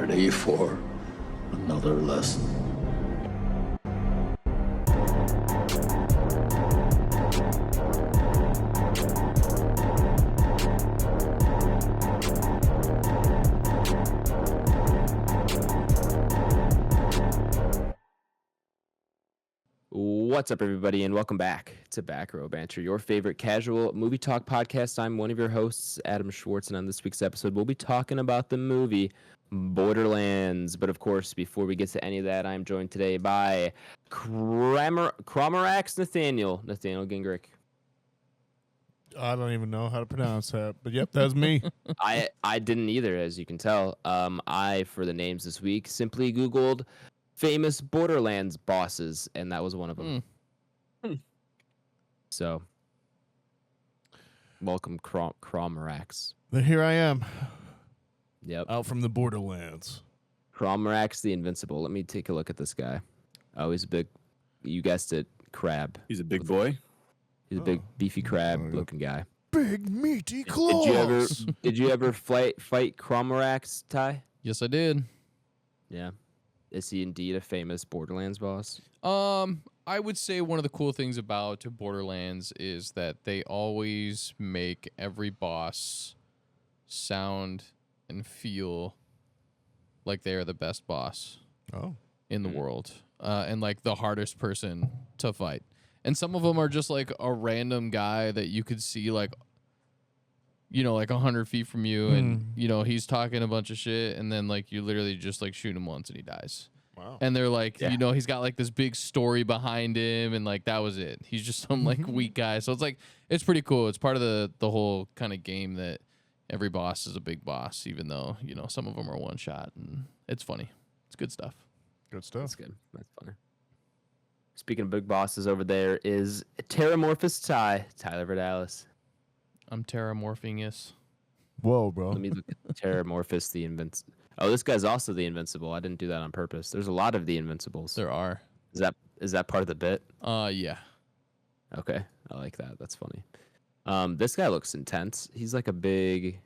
ready for another lesson? What's up, everybody, and welcome back to Back Row Banter, your favorite casual movie talk podcast. I'm one of your hosts, Adam Schwartz, and on this week's episode, we'll be talking about the movie Borderlands. But of course, before we get to any of that, I'm joined today by Cromorax Nathaniel Gingrich. I don't even know how to pronounce that, but yep, that's me. I didn't either, as you can tell. I, for the names this week, simply Googled famous Borderlands bosses, and that was one of them. So, welcome, Cromorax. Here I am. Yep. Out from the Borderlands. Cromorax the Invincible. Let me take a look at this guy. Oh, he's a big, you guessed it, crab. He's a big boy. He's a big, beefy crab-looking guy. Big meaty claws. Did you ever fight Cromorax, Ty? Yes, I did. Yeah. Is he indeed a famous Borderlands boss? I would say one of the cool things about Borderlands is that they always make every boss sound and feel like they are the best boss in the world, and like the hardest person to fight. And some of them are just like a random guy that you could see like 100 feet from you, and he's talking a bunch of shit, and then like you literally just like shoot him once and he dies. Wow. And they're like, he's got like this big story behind him, and like that was it. He's just some like weak guy. So it's like it's pretty cool. It's part of the whole kind of game that every boss is a big boss, even though some of them are one shot, and it's funny. It's good stuff. Good stuff. That's good. That's funny. Speaking of big bosses, over there is Terramorphous Tyler Verdalis. I'm terramorphing. Whoa, bro. Let me look at Terramorphous the Invincible. Oh, this guy's also the Invincible. I didn't do that on purpose. There's a lot of the Invincibles. There are. Is that part of the bit? Yeah. Okay, I like that. That's funny. This guy looks intense. He's like a big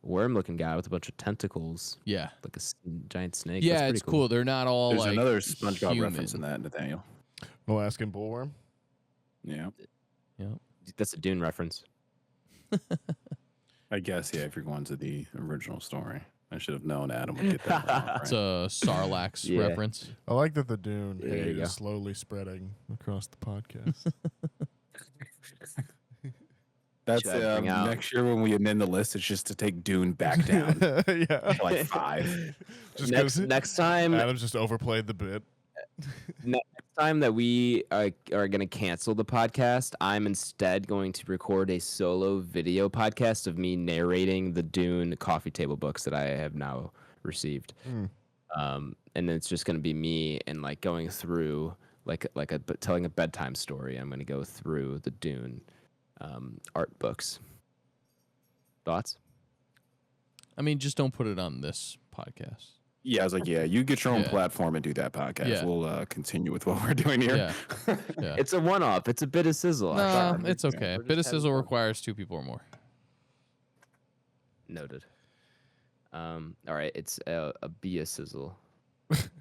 worm-looking guy with a bunch of tentacles. Yeah. Like a giant snake. Yeah, That's it's pretty cool. They're not all There's like another SpongeBob human. reference in that, Nathaniel. Alaskan bullworm. Yeah. Yeah. That's a Dune reference. I guess, yeah, if you're going to the original story. I should have known Adam would get that wrong, right? It's a Sarlacc Yeah. reference. I like that the Dune There you go. is slowly spreading across the podcast. That's Should I bring out- next year when we amend the list, it's just to take Dune back down to Yeah. like 5. Just 'cause Next time, Adam's just overplayed the bit. next time that we are going to cancel the podcast, I'm instead going to record a solo video podcast of me narrating the Dune coffee table books that I have now received. And then it's just going to be me and like going through telling a bedtime story. I'm going to go through the Dune art books. Thoughts? I mean, just don't put it on this podcast. Yeah, I was like, yeah, you get your own Yeah. platform and do that podcast. Yeah. We'll continue with what we're doing here. Yeah. Yeah. It's a one-off. It's a bit of sizzle. No, actually. it's okay. We're just Bit of having sizzle fun. requires 2 people or more. Noted. All right, it's a be a sizzle.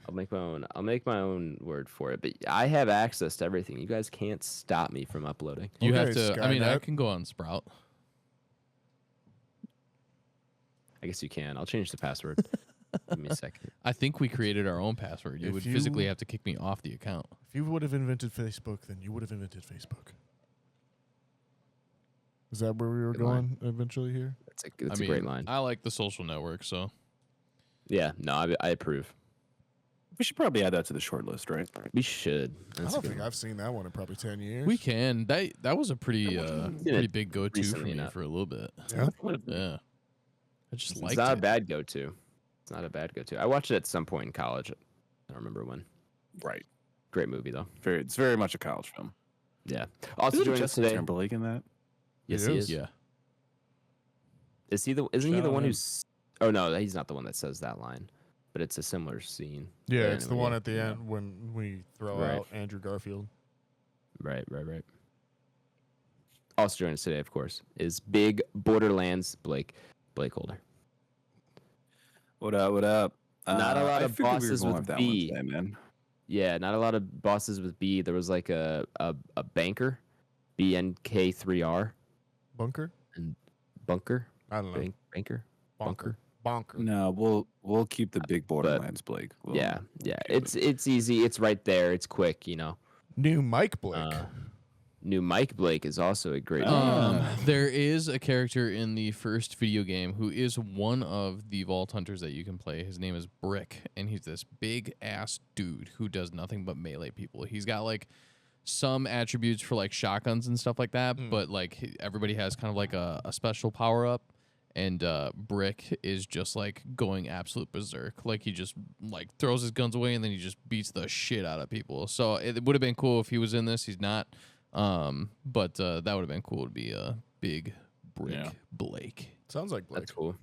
I'll make my own word for it, but I have access to everything. You guys can't stop me from uploading. You Okay, have to. I mean, I Skynet. can go on Sprout. I guess you can. I'll change the password. Give me a second. I think we created our own password. You If would you- physically have to kick me off the account. If you would have invented Facebook, then you would have invented Facebook. Is that where we were Good going eventually here? That's a I mean, great line. I like the social network, so Yeah, no, I approve. We should probably add that to the short list, right? We should. I That's a don't good think one. I've seen that one in probably 10 years. we can. That was a pretty big go-to for recently me enough. for a little bit. Yeah. Yeah, I just It's liked not a it. bad go-to. It's not a bad go-to. I watched it at some point in college. I don't remember when. Right. Great movie though. It's very much a college film. Yeah. Also Isn't joining us Justin today. Timberlake in that? Yes, He he is. is. Yeah, Isn't he Shout the out one him. who's? Oh no, he's not the one that says that line, but it's a similar scene. Yeah, But it's the anyway, one at the end when we throw Right. out Andrew Garfield. Right. Also joining us today, of course, is big Borderlands BlakeHolder. What up? What up? Not a lot I of figured we were bosses going with with that B. one today, man. Yeah, not a lot of bosses with B. There was like a banker, BNK3R, Bunker? and bunker, I don't know. banker, Bonker. Bonker. No, we'll keep the big Borderlands, Blake. We'll, yeah. keep It's easy. It's right there. It's quick. New Mike Blake. New Mike Blake is also a great. There is a character in the first video game who is one of the Vault Hunters that you can play. His name is Brick, and he's this big ass dude who does nothing but melee people. He's got like some attributes for like shotguns and stuff like that, but like everybody has kind of like a special power up. And Brick is just like going absolute berserk. Like he just like throws his guns away and then he just beats the shit out of people. So it would have been cool if he was in this. He's not. But that would have been cool to be a big Brick Blake. Sounds like Blake. That's cool.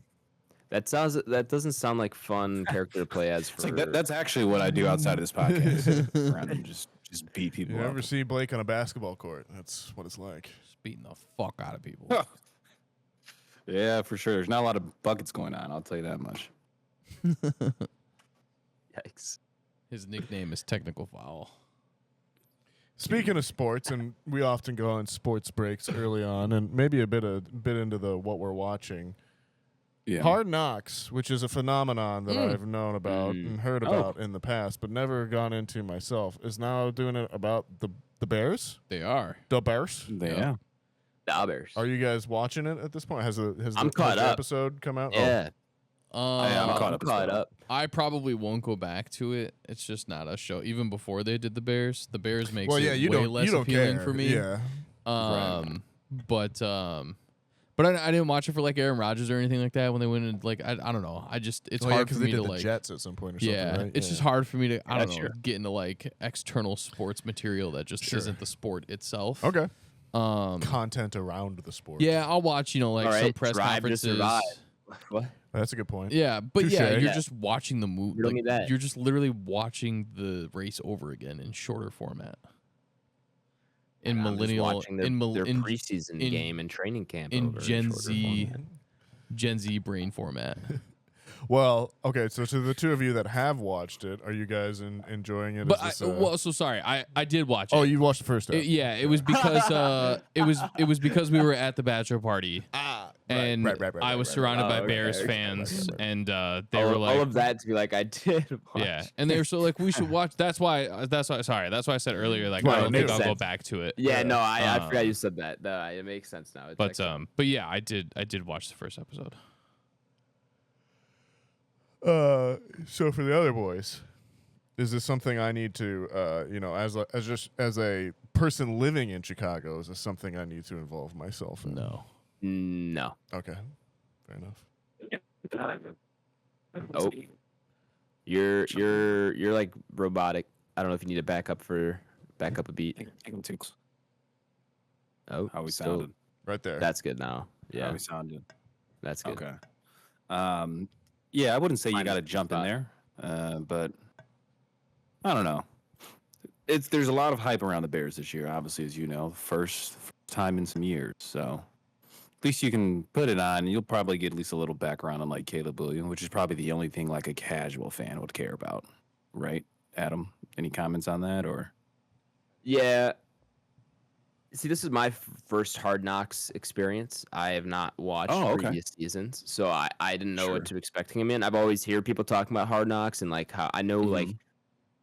That doesn't sound like fun character to play as. For It's like that's actually what I do outside of this podcast. Around and just beat people You up. ever see Blake on a basketball court? That's what it's like. Just beating the fuck out of people. Yeah, for sure. There's not a lot of buckets going on. I'll tell you that much. Yikes. His nickname is Technical Foul. Speaking of sports, and we often go on sports breaks early on, and maybe a bit into the what we're watching. Yeah. Hard Knocks, which is a phenomenon that I've known about and heard about in the past, but never gone into myself, is now doing it about the Bears. They are. The Bears. Yeah. The Bears. Are you guys watching it at this point? Has I'm caught the up. episode come out? Yeah. I'm caught up. Caught up. I probably won't go back to it. It's just not a show. Even before they did the Bears makes Well, yeah, it you way don't less you don't appealing care. for me. Yeah. But I didn't watch it for like Aaron Rodgers or anything like that when they went in. Like I don't know. It's hard for they me did to the like. Jets at some point or something. Yeah, right? it's just hard for me to sure. get into like external sports material that just isn't the sport itself. Okay. Content around the sport. Yeah, I'll watch like All some right, press Drive to conferences. Survive. What? That's a good point. Yeah, but Touche. yeah, you're Yeah. just watching the movie. Riddle me that. You're just literally watching the race over again in shorter format. In I'm just millennial, watching their preseason in- game and training camp in over Gen shorter Z, format. Gen Z brain format. Well, okay. So to the two of you that have watched it, are you guys enjoying it? But Is this, so sorry, I did watch it. oh, you watched the first episode. Yeah, it was because it was because we were at the bachelor party. And I was surrounded by Oh, Bears okay. fans, and they all, were like, all of that to be like, I did. Watch. yeah, and they were so like, we should watch. That's why I said earlier, like, Well, I it don't think makes I'll go sense. back to it. Yeah, no, I Um, forgot you said that. No, it makes sense now. It's But yeah, I did watch the first episode. So for the other boys, is this something I need to, as a person living in Chicago, is this something I need to involve myself in? No. Okay. Fair enough. Oh, you're like robotic. I don't know if you need to back up a beat. Oh, How we still- sounded. Right there. That's good now. How Yeah, we sounded. that's good. Okay. Yeah, I wouldn't say you Mine got to is jump in spot. there, but I don't know. There's a lot of hype around the Bears this year, obviously, as you know, first time in some years. So at least you can put it on, and you'll probably get at least a little background on like Caleb Williams, which is probably the only thing like a casual fan would care about, right? Adam, any comments on that or? Yeah. See, this is my first Hard Knocks experience. I have not watched previous seasons, so I didn't know what to expect him in. I've always heard people talking about Hard Knocks and like how I know like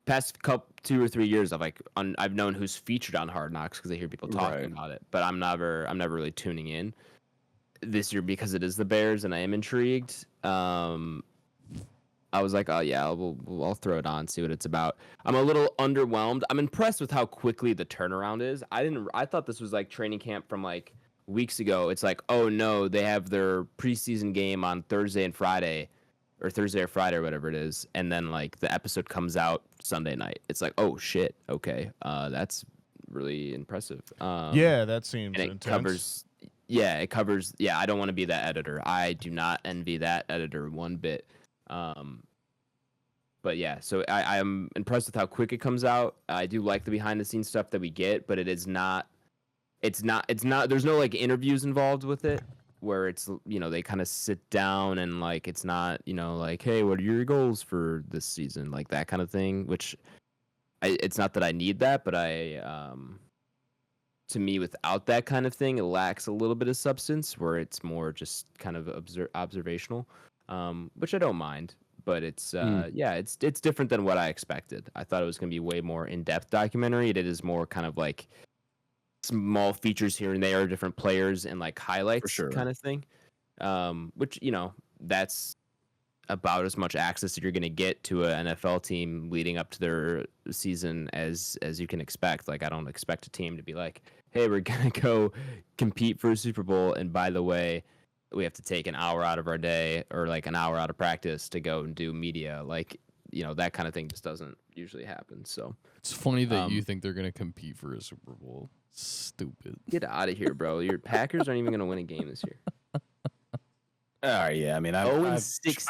past 2 or 3 years I've known who's featured on Hard Knocks because I hear people talking about it, but I'm never really tuning in this year because it is the Bears and I am intrigued. I was like, oh yeah, I'll throw it on, see what it's about. I'm a little underwhelmed. I'm impressed with how quickly the turnaround is. I thought this was like training camp from like weeks ago. It's like, oh no, they have their preseason game on Thursday and Friday, or Thursday or Friday or whatever it is, and then like the episode comes out Sunday night. It's like, oh shit, okay, that's really impressive. Yeah, that seems and it intense. covers. Yeah, I don't want to be that editor. I do not envy that editor one bit. But yeah, so I am impressed with how quick it comes out. I do like the behind the scenes stuff that we get, but it's not, there's no like interviews involved with it. where it's, they kind of sit down and like it's not, like, hey, what are your goals for this season, like that kind of thing, which it's not that I need that, but to me, without that kind of thing, it lacks a little bit of substance where it's more just kind of observational, which I don't mind. But it's it's different than what I expected. I thought it was going to be way more in-depth documentary. It is more kind of like small features here and there, different players and like highlights kind of thing. Which that's about as much access that you're going to get to an NFL team leading up to their season as you can expect. Like, I don't expect a team to be like, hey, we're going to go compete for a Super Bowl, and by the way, we have to take an hour out of our day or like an hour out of practice to go and do media. Like, that kind of thing just doesn't usually happen. So It's funny that you think they're going to compete for a Super Bowl. Stupid. get out of here, bro. Your Packers aren't even going to win a game this year. Yeah. I mean, I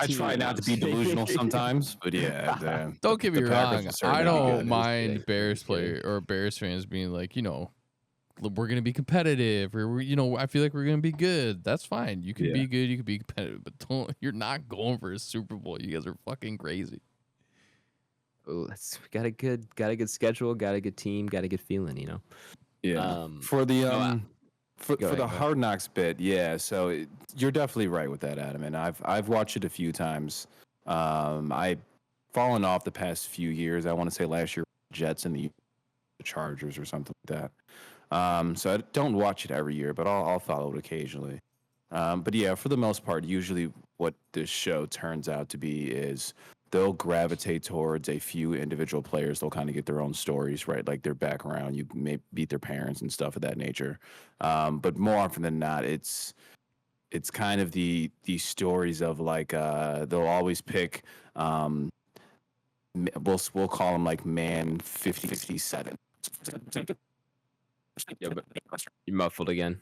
try not to be delusional sometimes, but yeah. Don't get me Packers wrong. will certainly I be don't good. mind Bears player or Bears fans being like, we're gonna be competitive, or I feel like we're gonna be good. That's fine. You can be good. You can be competitive, but you're not going for a Super Bowl. You guys are fucking crazy. Oh, got a good schedule, got a good team, got a good feeling. Yeah. For the for the Hard Knocks bit, yeah. So you're definitely right with that, Adam. And I've watched it a few times. I've fallen off the past few years. I want to say last year, Jets and the Chargers or something like that. So I don't watch it every year, but I'll follow it occasionally. But yeah, for the most part, usually what this show turns out to be is they'll gravitate towards a few individual players. They'll kind of get their own stories, right? Like their background. You may meet their parents and stuff of that nature. But more often than not, it's kind of the stories of like they'll always pick. We'll call them like man 57. Yeah, but you muffled again.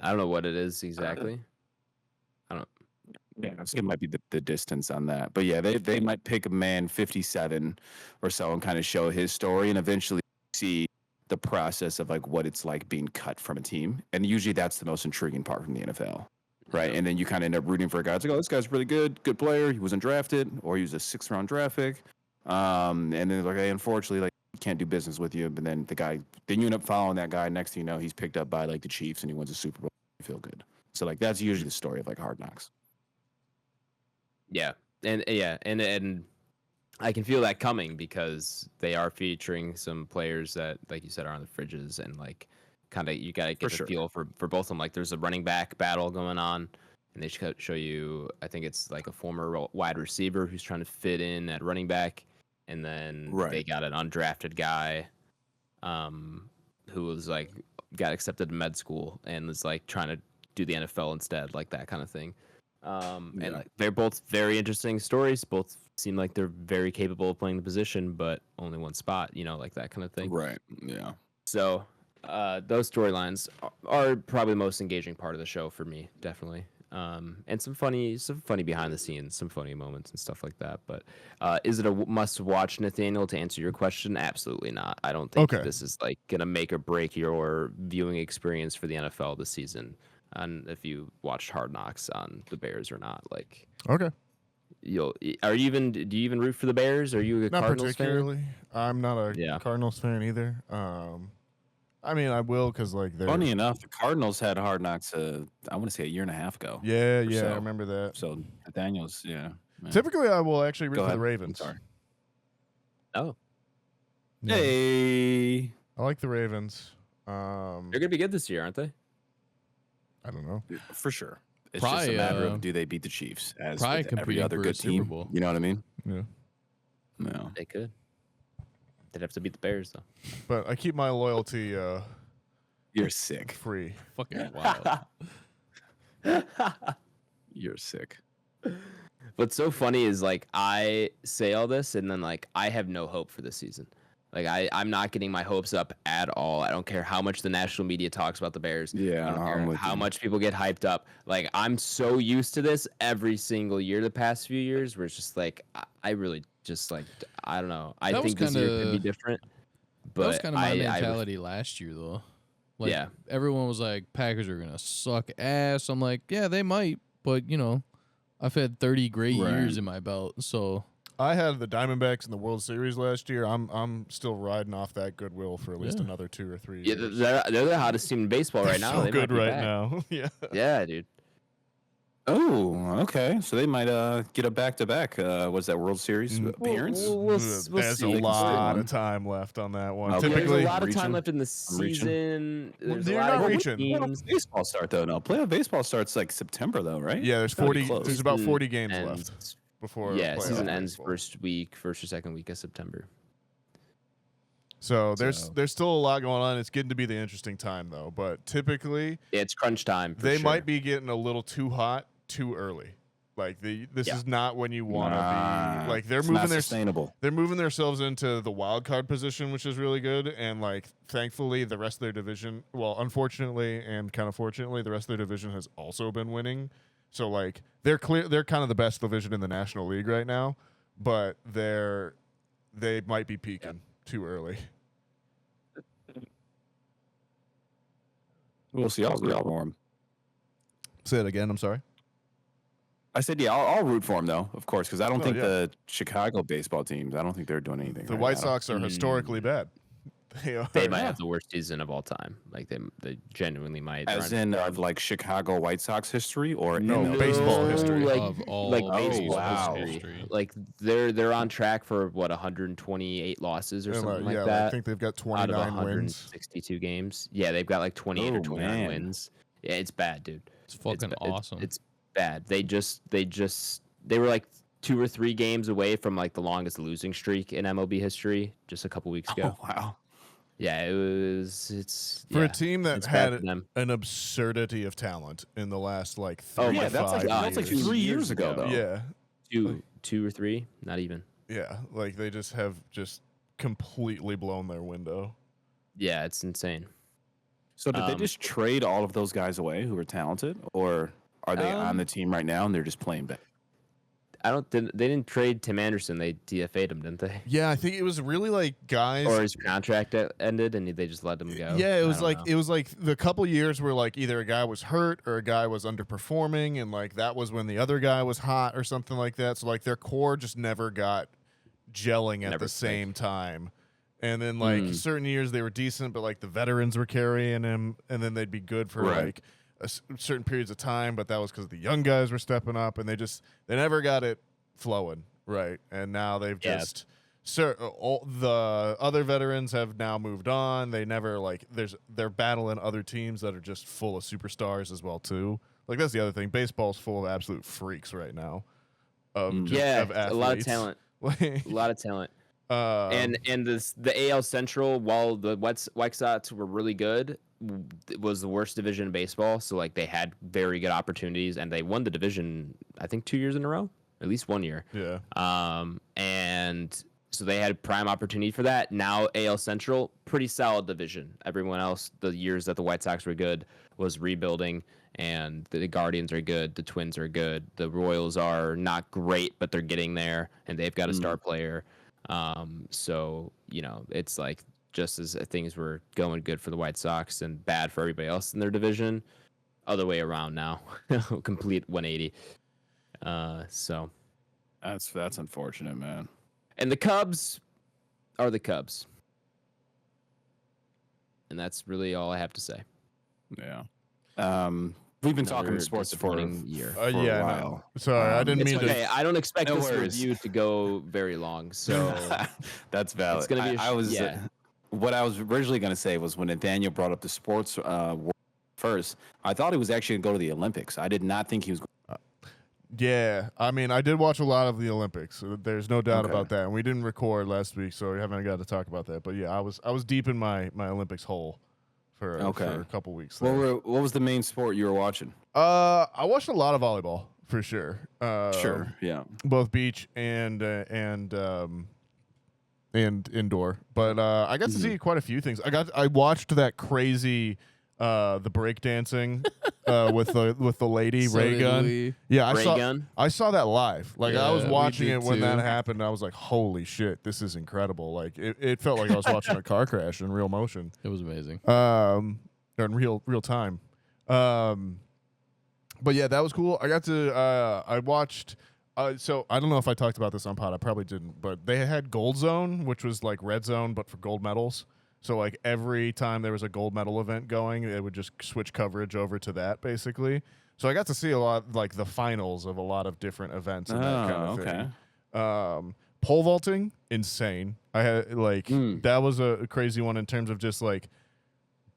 I don't know what it is exactly. I don't. Yeah, it might be the distance on that, but yeah, they might pick a man 57 or so and kind of show his story, and eventually see the process of like what it's like being cut from a team, and usually that's the most intriguing part from the NFL, right? Yeah. And then you kind of end up rooting for a guy. It's like, oh, this guy's really good player. He wasn't drafted, or he was a 6th-round draft pick, and then like, hey, unfortunately, like, can't do business with you. But then you end up following that guy. Next thing you know, he's picked up by like the Chiefs and he wins a Super Bowl. You feel good. So like that's usually the story of like Hard Knocks. Yeah, and I can feel that coming because they are featuring some players that, like you said, are on the fridges, and like kind of you gotta get the feel for both of them. Like there's a running back battle going on, and they show you. I think it's like a former wide receiver who's trying to fit in at running back. And then they got an undrafted guy who was like got accepted to med school and was like trying to do the NFL instead, like that kind of thing. And like they're both very interesting stories. Both seem like they're very capable of playing the position, but only one spot, like that kind of thing. Right. Yeah. So those storylines are probably the most engaging part of the show for me, definitely. And some funny behind the scenes, some funny moments and stuff like that. But is it a must-watch, Nathaniel? To answer your question, absolutely not. I don't think this is like gonna make or break your viewing experience for the NFL this season. And if you watched Hard Knocks on the Bears or not, like Okay. do you even root for the Bears? Are you a Not Cardinals particularly. fan? I'm not a Cardinals fan either. I mean, I will because like they're funny enough, the Cardinals had Hard Knocks. I want to say a year and a half ago. Yeah, so. I remember that. So Nathaniel's, Typically, I will actually root for the Ravens. Sorry. Oh, Yeah. Hey, I like the Ravens. they're gonna be good this year, aren't they? I don't know. for sure. It's Probably, just a matter of do they beat the Chiefs as probably with every competing other for a good Super team. Bowl. You know what I mean? Yeah, No. They could. They'd have to beat the Bears though. but I keep my loyalty You're sick. free. Fucking wild. You're sick. What's so funny is like I say all this and then like I have no hope for this season. Like I'm not getting my hopes up at all. I don't care how much the national media talks about the Bears. Yeah, I don't care I'm with how you. much people get hyped up. Like I'm so used to this every single year the past few years where it's just like I really just like I don't know. I That was think this year could be kinda- different. That was But kind of my mentality last year, though. Like, Yeah. everyone was like, Packers are gonna suck ass. I'm like, yeah, they might, but I've had 30 great years in my belt, so. I had the Diamondbacks in the World Series last year. I'm still riding off that goodwill for at least another 2 or 3 Yeah, years. they're the hottest team in baseball right now. So They good might be right back. now. Yeah. Yeah, dude. Oh, okay. So they might get a back-to-back. What's that World Series appearance? We'll There's see. a lot one. of time left on that one. Okay. There's Typically, a lot of reaching. time left in the I'm reaching. season. There's a You're lot not of good reaching. teams. Baseball start though. No, playoff baseball starts like September though, right? yeah, there's Gotta be 40. close. There's about 40 games And- left before. Yeah, playoff season ends baseball. first or second week of September. So there's still a lot going on. It's getting to be the interesting time though. But typically, Yeah, it's crunch time. For they sure. might be getting a little too hot too early. Like this Yeah. is not when you want to be. Like they're it's moving not their sustainable. they're moving themselves into the wild card position, which is really good. And like thankfully, the rest of their division, well, unfortunately and kind of fortunately, the rest of their division has also been winning. So like they're kind of the best division in the National League right now, but they might be peaking too early. We'll see. I'll root for him. Say it again. I'm sorry. I said, yeah, I'll root for him though, of course, because I don't Oh, think yeah. the Chicago baseball teams. I don't think they're doing anything. The right White now. Sox are historically bad. They are. They might have the worst season of all time. Like they genuinely might. as in of like Chicago White Sox history, or No, in the- baseball history. Like, Of all like baseball baseball history. history. Like they're on track for what 128 losses or And, something yeah, like that. I think they've got out of 29 wins. 162 games. Yeah, they've got like 28 or Oh, 29 man. wins. Yeah, it's bad, dude. It's fucking ba- awesome. It's bad. They were like 2 or 3 games away from like the longest losing streak in MLB history just a couple weeks ago. Oh, wow. Yeah, it's For yeah, a team that it's bad had for them. an absurdity of talent in the last like 3 Oh, to yeah, that's like 5 that's like years. 3 years ago though. Yeah, two or three, not even. yeah. Like they just have completely blown their window. Yeah, it's insane. So did they Um, just trade all of those guys away who were talented, or are they on the team right now and they're just playing bad? They didn't trade Tim Anderson. They DFA'd him, didn't they? Yeah, I think it was really like guys. Or his contract ended and they just let him go. Yeah, it I was don't like know. it was like the couple years where like either a guy was hurt or a guy was underperforming, and like that was when the other guy was hot or something like that. So like their core just never got gelling at Never the clicked. same time. And then like certain years they were decent, but like the veterans were carrying him, and then they'd be good for Right. like certain periods of time. But that was because the young guys were stepping up, and they never got it flowing right. And now they've Yeah. just. All the other veterans have now moved on. They never like they're battling other teams that are just full of superstars as well too. Like that's the other thing. Baseball's full of absolute freaks right now. Of just, yeah, of a lot of athletes. talent. Like, A lot of talent. And the AL Central, while the White Sox were really good, was the worst division in baseball. So like they had very good opportunities, and they won the division I think 2 years in a row, at least 1 year. yeah, And so they had prime opportunity for that. Now AL Central, pretty solid division. Everyone else, the years that the White Sox were good, was rebuilding. And the Guardians are good. The Twins are good. The Royals are not great, but they're getting there, and they've got a star player. So it's like just as things were going good for the White Sox and bad for everybody else in their division, other way around now, complete 180. So. That's unfortunate, man. And the Cubs are the Cubs. And that's really all I have to say. Yeah. We've been talking Another sports for disappointing year. for a yeah. while. No. Sorry, I didn't It's mean okay. I don't expect No this worries. review to go very long. So That's valid. It's gonna be I was yeah. What I was originally going to say was when Nathaniel brought up the sports world first, I thought he was actually going to go to the Olympics. I did not think he was. Yeah, I mean, I did watch a lot of the Olympics. So there's no doubt Okay. about that. And we didn't record last week, so we haven't got to talk about that. But yeah, I was deep in my Olympics hole for a couple weeks. There. What was the main sport you were watching? I watched a lot of volleyball for sure. Sure. Yeah. Both beach and indoor. But I got to see quite a few things. I watched that crazy the breakdancing with the lady So ray did gun. we. Yeah, Ray gun? I saw that live. Like I was Yeah, we watching did it when that too. happened. I was like, "Holy shit, this is incredible!" Like it felt like I was watching a car crash in real motion. It was amazing. Or in real time. But yeah, that was cool. I got to I watched. So I don't know if I talked about this on pod. I probably didn't, but they had Gold Zone, which was like Red Zone, but for gold medals. So like every time there was a gold medal event going, it would just switch coverage over to that basically. So I got to see a lot, like the finals of a lot of different events and that kind of thing. Pole vaulting, insane. I had like that was a crazy one in terms of just like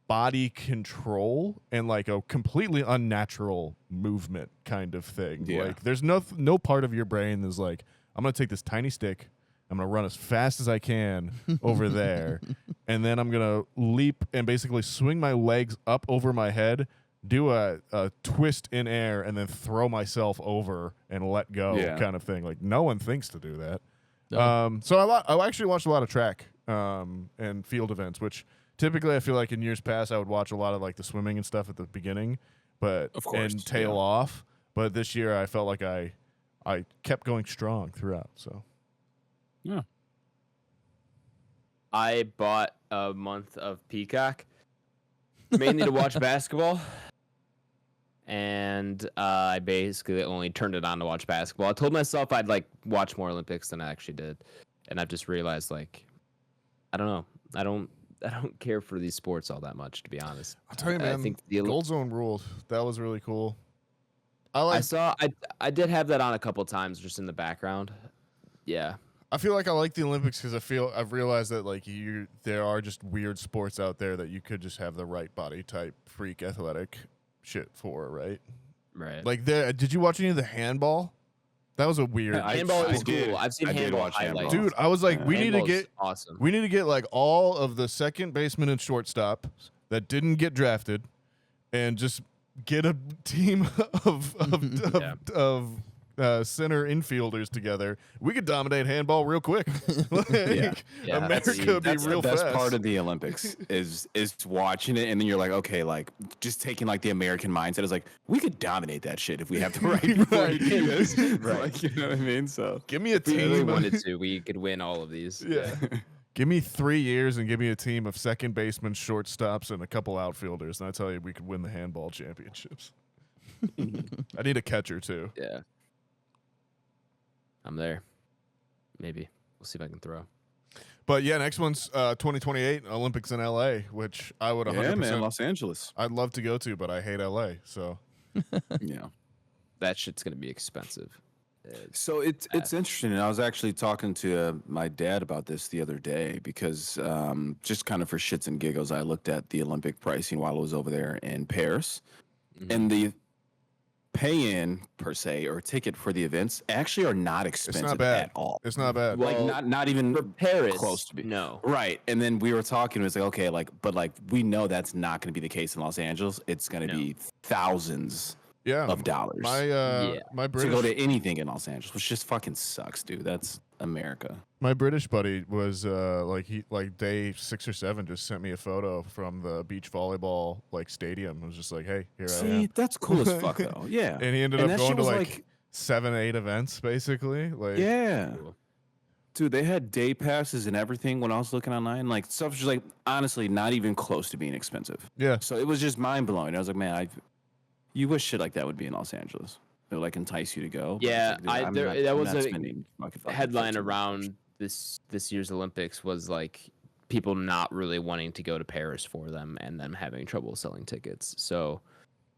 body control and like a completely unnatural movement kind of thing. Yeah. Like there's no part of your brain that's like, I'm gonna take this tiny stick, I'm gonna run as fast as I can over there, and then I'm gonna leap and basically swing my legs up over my head, do a twist in air, and then throw myself over and let go kind of thing. Like no one thinks to do that. No. So I actually watched a lot of track and field events, which typically I feel like in years past I would watch a lot of like the swimming and stuff at the beginning, but Of course, and tail off. But this year I felt like I kept going strong throughout. So Yeah. I bought a month of Peacock mainly to watch basketball. And I basically only turned it on to watch basketball. I told myself I'd like watch more Olympics than I actually did, and I've just realized like I don't know, I don't care for these sports all that much, to be honest. I'll tell you, man, I think the Gold Zone ruled. That was really cool. I did have that on a couple times just in the background. Yeah. I feel like I like the Olympics because I've realized that like there are just weird sports out there that you could just have the right body type, freak athletic shit for, right? Right. Like did you watch any of the handball? That was a weird. Handball is did. cool. I've seen I did handball watch handball. highlights. Dude, I was like, we need to Handball's get awesome. We need to get like all of the second baseman and shortstop that didn't get drafted, and just get a team of center infielders together. We could dominate handball real quick. Like, Yeah, America would be That's real the best fast. part of the Olympics is watching it, and then you're like, okay, like just taking like the American mindset is like, we could dominate that shit if we have the right Right. teams. Right. Like, you know what I mean? So Give me a If we really team. wanted to, we could win all of these. Yeah. Give me 3 years and give me a team of second basemen, shortstops, and a couple outfielders, and I tell you, we could win the handball championships. I need a catcher too. Yeah. I'm there. Maybe. We'll see if I can throw. But yeah, next one's 2028 Olympics in LA, which I would 100%. yeah, man, Los Angeles. I'd love to go to, but I hate LA. So Yeah. That shit's gonna be expensive. So it's interesting, and I was actually talking to my dad about this the other day because just kind of for shits and giggles, I looked at the Olympic pricing while I was over there in Paris, and the pay-in per se or ticket for the events actually are not expensive bad. at all. it's not bad. Well, Like not even For Paris, close to be. No. Right. And then we were talking, it was like, okay, like, but like we know that's not going to be the case in Los Angeles. It's going to be thousands Yeah, of dollars my to British go to anything in Los Angeles, which just fucking sucks, dude. That's America. my British buddy was like day 6 or 7 just sent me a photo from the beach volleyball like stadium. It was just like, hey, here I See, am. that's cool as fuck, though. Yeah. And he ended And up that shit going to was like 7-8 events basically. Like yeah. Dude, they had day passes and everything when I was looking online. Like, stuff was just like, honestly, not even close to being expensive. yeah. So it was just mind blowing. I was like, man, you wish shit like that would be in Los Angeles. It would like entice you to go. But Yeah, it's like, dude, that I'm was not a spending fucking headline 15 bucks. around this year's Olympics was like people not really wanting to go to Paris for them and them having trouble selling tickets. So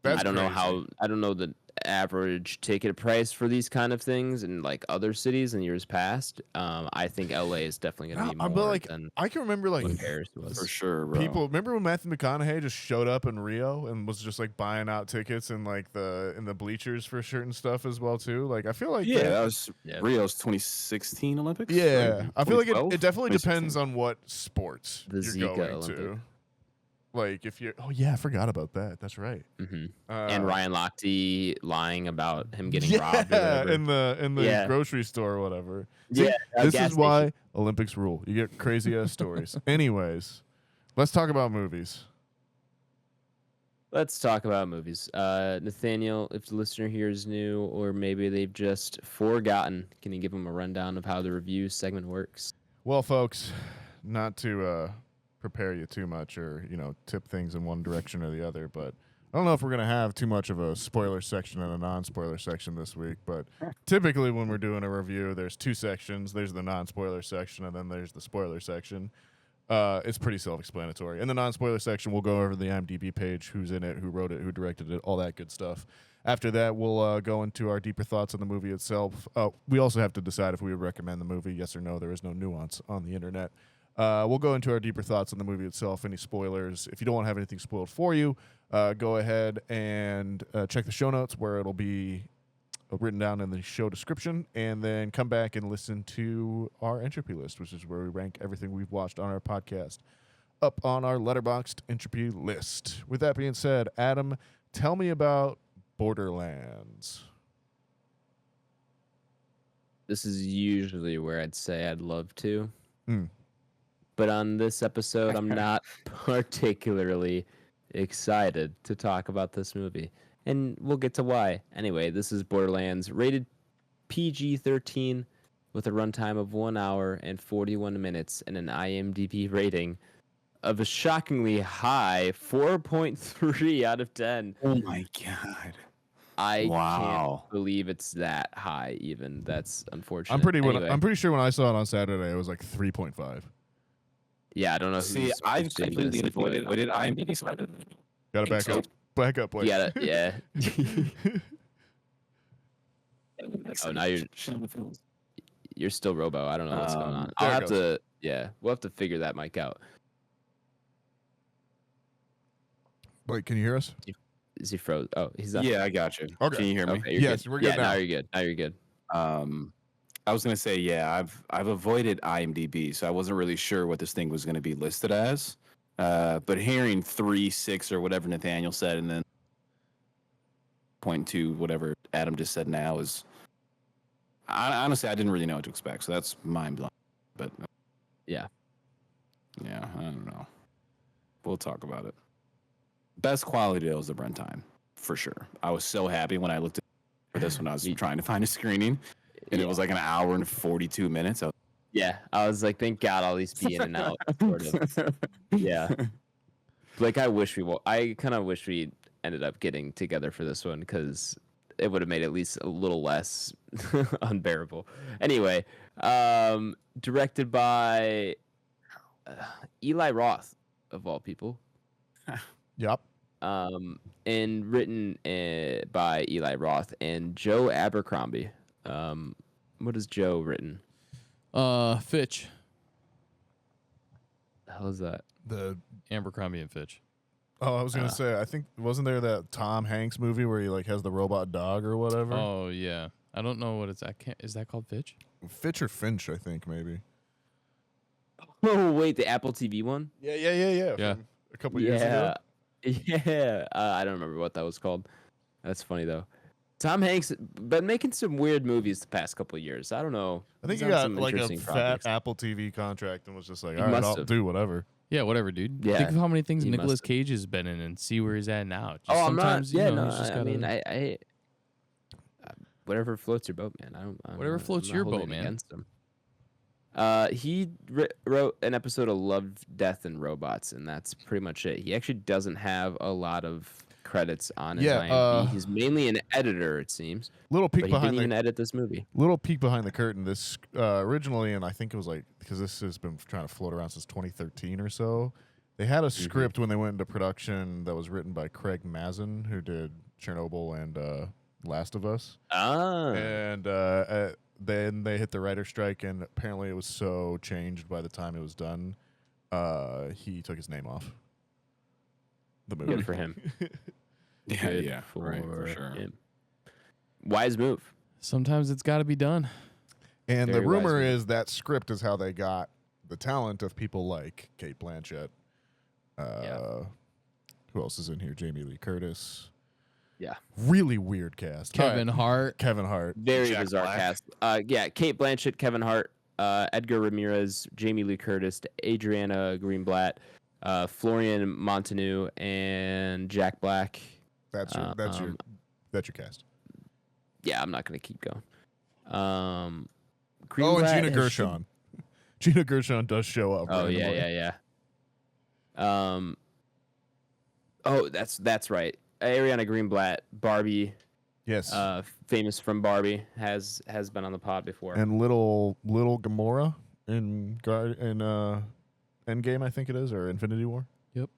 That's I don't know crazy. I don't know the average ticket price for these kind of things in like other cities in years past. I think LA is definitely going to be But more like than I can remember like what Paris was. For sure, bro. people remember when Matthew McConaughey just showed up in Rio and was just like buying out tickets in like in the bleachers for certain stuff as well too. Like I feel like Yeah, that- that was Yeah. Rio's 2016 Olympics. yeah. right? I feel like 2012? it definitely 2016. depends on what sports The you're Zika going to. Olympic. Like if you're I forgot about that. That's right. And Ryan Lochte lying about him getting robbed. Or Yeah, whatever. in the Yeah. grocery store or whatever. Yeah, a this gas is why Olympics rule. You get crazy ass stories. Anyways, let's talk about movies. Let's talk about movies. Nathaniel, if the listener here is new or maybe they've just forgotten, can you give them a rundown of how the review segment works? Well, folks, not to prepare you too much or tip things in one direction or the other. But I don't know if we're gonna have too much of a spoiler section and a non-spoiler section this week. But typically when we're doing a review, there's two sections. There's the non-spoiler section and then there's the spoiler section. It's pretty self-explanatory. In the non-spoiler section, we'll go over the IMDb page, who's in it, who wrote it, who directed it, all that good stuff. After that, we'll go into our deeper thoughts on the movie itself. We also have to decide if we would recommend the movie, yes or no. There is no nuance on the internet. We'll go into our deeper thoughts on the movie itself, any spoilers. If you don't want to have anything spoiled for you, go ahead and check the show notes where it'll be written down in the show description, and then come back and listen to our Entropy list, which is where we rank everything we've watched on our podcast up on our Letterboxd Entropy list. With that being said, Adam, tell me about Borderlands. This is usually where I'd say I'd love to. Mm. But on this episode, I'm not particularly excited to talk about this movie. And we'll get to why. Anyway, this is Borderlands, rated PG-13 with a runtime of 1 hour and 41 minutes and an IMDb rating of a shockingly high 4.3 out of 10. Oh my god. I Wow. can't believe it's that high even. That's unfortunate. I'm pretty sure when I saw it on Saturday, it was like 3.5. Yeah, I don't know. See, I've completely avoided. What did IMDb say? Got to back up. Back up, Blake. Yeah, yeah. Oh, now you're still Robo. I don't know what's going on. I'll have to. Yeah, we'll have to figure that mic out. Blake, can you hear us? Is he froze? Oh, he's up. Yeah, I got you. Okay. Can you hear me? Okay, you're Yes, good. we're good now. Now you're good. Now you're good. I was gonna say, yeah, I've avoided IMDb, so I wasn't really sure what this thing was gonna be listed as. But hearing 3.6 or whatever Nathaniel said, and then 0.2 whatever Adam just said now is, honestly, I didn't really know what to expect. So that's mind blowing. But Yeah. I don't know. We'll talk about it. Best quality though is the runtime for sure. I was so happy when I looked for this when I was trying to find a screening, and it was like an hour and 42 minutes. Yeah, I was like, thank God I'll at least be in and out. Sort of. Yeah. Like, I kind of wish we ended up getting together for this one because it would have made it at least a little less unbearable. Anyway, directed by Eli Roth, of all people. Yep. And written by Eli Roth and Joe Abercrombie. What has Joe written? Fitch. The hell is that? The Abercrombie and Fitch. I was gonna say, I think wasn't there that Tom Hanks movie where he like has the robot dog or whatever? Oh yeah, I don't know what it's. Is that called Fitch? Fitch or Finch, I think maybe. Oh wait, the Apple TV one. Yeah. Yeah. From a couple years ago. Yeah. I don't remember what that was called. That's funny though. Tom Hanks been making some weird movies the past couple of years. I don't know. I think He's he on got some like a interesting fat projects. Apple TV contract and was just like, He all right, must I'll have. do whatever. Yeah, whatever, dude. Yeah, Think of how many things he Nicolas must have. Cage has been in and see where he's at now. Just Oh, I'm not. sometimes, Yeah, you know, no. he's just I gotta- mean, I whatever floats your boat, man. Whatever floats your boat, man. Against him. He wrote an episode of Love, Death, and Robots, and that's pretty much it. He actually doesn't have a lot of credits on his IMDb. He's mainly an editor, it seems. Little But peek he behind didn't even the edit this movie. little peek behind the curtain. This originally, and I think it was like because this has been trying to float around since 2013 or so. They had a script when they went into production that was written by Craig Mazin, who did Chernobyl and Last of Us. Ah. And then they hit the writer's strike, and apparently it was so changed by the time it was done, he took his name off the movie. Good for him. Good yeah, right, for sure. him. Wise move. Sometimes it's got to be done. And the Very wise rumor move. is that script is how they got the talent of people like Kate Blanchett. Who else is in here? Jamie Lee Curtis. Yeah. Really weird cast. Kevin Hart. Kevin Hart. Very Jack bizarre Black. cast. Yeah, Kate Blanchett, Kevin Hart, Edgar Ramirez, Jamie Lee Curtis, Adriana Greenblatt, Florian Montanou, and Jack Black. That's your cast. Yeah, I'm not gonna keep going. And Greenblatt Gina has Gershon. Gina Gershon does show up. Oh randomly. yeah. Oh, that's right. Ariana Greenblatt, Barbie, Yes. famous from Barbie, has been on the pod before. And little Gamora in Endgame, I think it is, or Infinity War. Yep.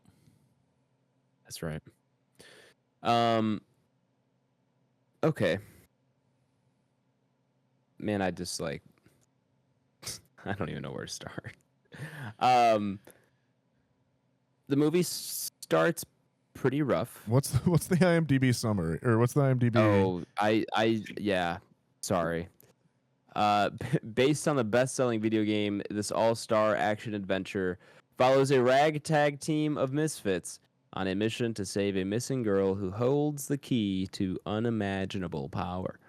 That's right. Okay. Man, I just like I don't even know where to start. The movie starts pretty rough. What's the IMDb summary, or what's the IMDb? Oh, yeah. Sorry. Based on the best-selling video game, this all-star action adventure follows a ragtag team of misfits on a mission to save a missing girl who holds the key to unimaginable power.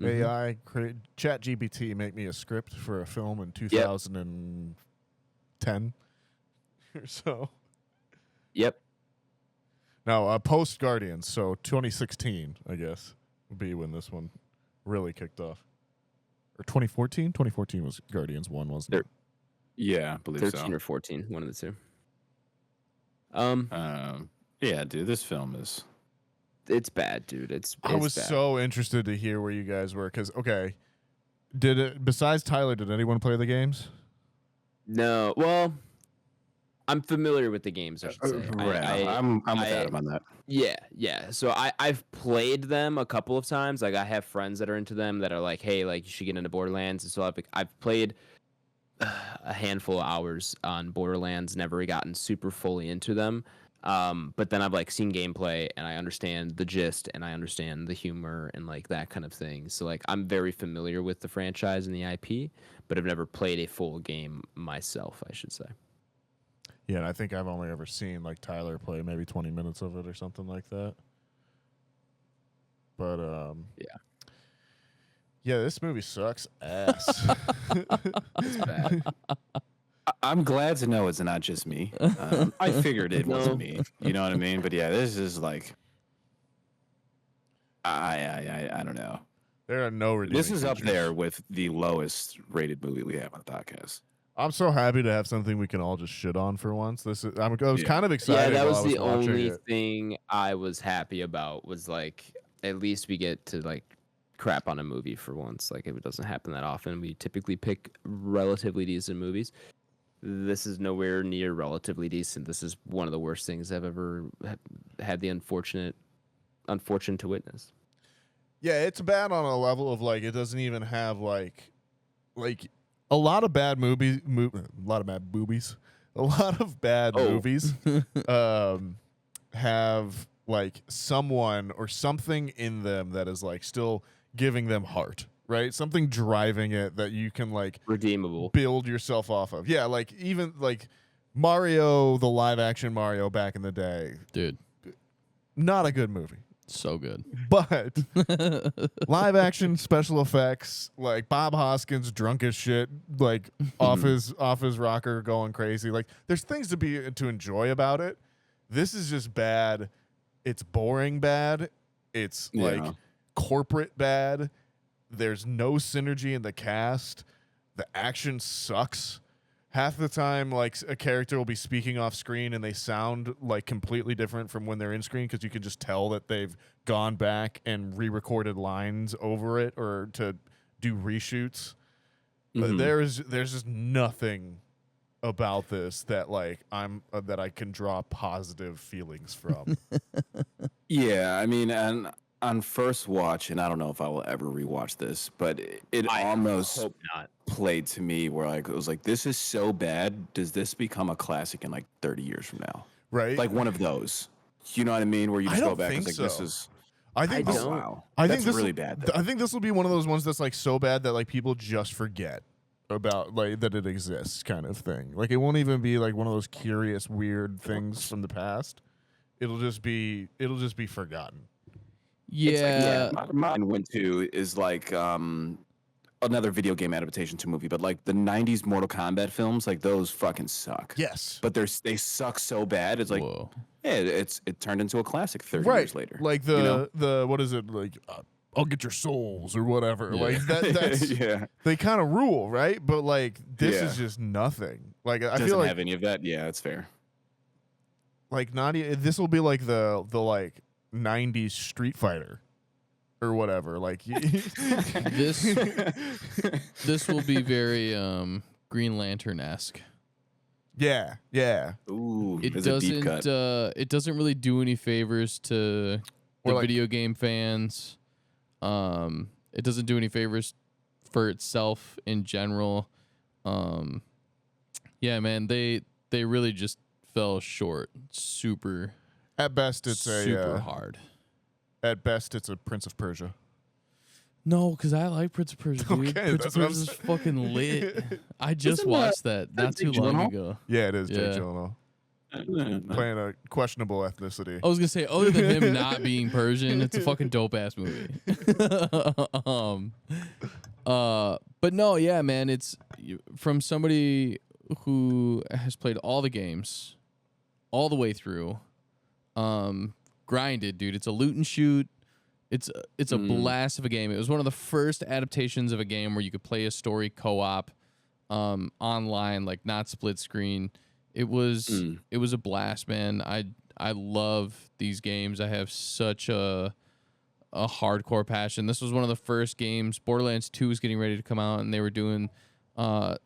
AI ChatGPT make me a script for a film in 2010 or so. Yep. Now, post Guardians, so 2016, I guess, would be when this one really kicked off. Or 2014? 2014 was Guardians 1, wasn't it? Yeah, I believe 13 so. or 14, one of the two. Yeah, dude, this film is. It's bad, dude. I was bad. so interested to hear where you guys were, because, okay, besides Tyler, did anyone play the games? No. Well, I'm familiar with the games, I should say. I'm with Adam on that. Yeah. So I've played them a couple of times. Like, I have friends that are into them that are like, hey, like, you should get into Borderlands. And so I've played a handful of hours on Borderlands, never gotten super fully into them. But then I've like seen gameplay and I understand the gist and I understand the humor and like that kind of thing. So like I'm very familiar with the franchise and the IP, but I've never played a full game myself, I should say. Yeah, and I think I've only ever seen like Tyler play maybe 20 minutes of it or something like that. But yeah, this movie sucks ass. It's bad. I'm glad to know it's not just me. I figured it wasn't me. You know what I mean? But yeah, this is like, I don't know. There are no redeeming This is up features. there with the lowest rated movie we have on the podcast. I'm so happy to have something we can all just shit on for once. I was kind of excited. Yeah, that was while I the watching only it. thing I was happy about was like at least we get to like crap on a movie for once. Like it doesn't happen that often. We typically pick relatively decent movies. This is nowhere near relatively decent. This is one of the worst things I've ever had the unfortunate to witness. Yeah, it's bad on a level of like it doesn't even have like a lot of bad movies. A lot of bad boobies. A lot of bad movies have like someone or something in them that is like still giving them heart, right? Something driving it that you can like Redeemable. build yourself off of. Yeah, like even like Mario, the live action Mario back in the day. Dude, Not a good movie. so good. But live action special effects, like Bob Hoskins drunk as shit, like off his rocker going crazy. Like there's things to enjoy about it. This is just bad. It's boring bad. It's like corporate bad. There's no synergy in the cast. The action sucks. Half the time, like a character will be speaking off screen and they sound like completely different from when they're in screen because you can just tell that they've gone back and re-recorded lines over it or to do reshoots. Mm-hmm. There's just nothing about this that like that I can draw positive feelings from. Yeah, I mean, and on first watch, and I don't know if I will ever rewatch this, but it almost hope not. played to me where like it was like, this is so bad. Does this become a classic in like 30 years from now? Right? Like one of those. You know what I mean? Where you just I go don't back and think it's like, this so. is. I think I this, don't. Wow. I That's think this really bad. Though. I think this will be one of those ones that's like so bad that like people just forget about like that it exists, kind of thing. Like it won't even be like one of those curious weird things from the past. It'll just be forgotten. Yeah. Mine went to is like another video game adaptation to movie, but like the 90s Mortal Kombat films, like those fucking suck. Yes. But they suck so bad. It's like, Whoa. yeah, it turned into a classic 30 Right. years later. Like you know? the what is it like I'll get your souls or whatever. Yeah. Like that's yeah. they kind of rule, right? But like this Yeah. is just nothing. Like I Doesn't feel like have any of that. Yeah, that's fair. like not this will be like the like 90s Street Fighter or whatever. Like This will be very Green Lantern-esque. yeah. Ooh, It it's a deep cut. doesn't it doesn't really do any favors to Or the like- video game fans. It doesn't do any favors for itself in general. Yeah, man, they really just fell short super At best it's super a hard. at best it's a Prince of Persia. No, because I like Prince of Persia, dude. Okay, Prince of that's what I'm Persia's saying. fucking lit. I just Isn't watched that not too Jake long Gyllenhaal? ago. Yeah, it is Jake Yeah. Gyllenhaal playing a questionable ethnicity. I was gonna say, other than him not being Persian, it's a fucking dope ass movie. But no, yeah, man, it's from somebody who has played all the games, all the way through. Grinded, dude. It's a loot and shoot. It's a blast of a game. It was one of the first adaptations of a game where you could play a story co-op, online, like not split screen. It was a blast, man. I love these games. I have such a hardcore passion. This was one of the first games. Borderlands 2 was getting ready to come out, and they were doing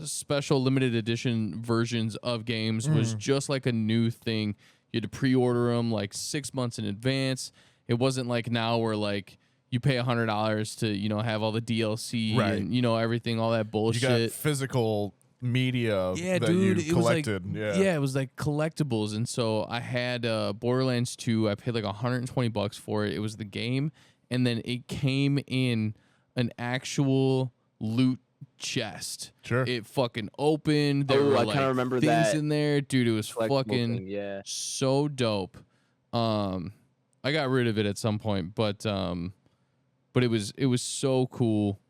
special limited edition versions of games. Was just like a new thing. You had to pre-order them like 6 months in advance. It wasn't like now where like you pay $100 to have all the DLC Right. and everything, all that bullshit. You got physical media Yeah, that dude, you it was like collected. it was like collectibles, and so I had Borderlands 2. I paid like $120 for it. It was the game, and then it came in an actual loot chest. Sure. It fucking opened. There were I like kinda remember things that in there, dude. It was collectible fucking thing, yeah. so dope. I got rid of it at some point, but it was so cool.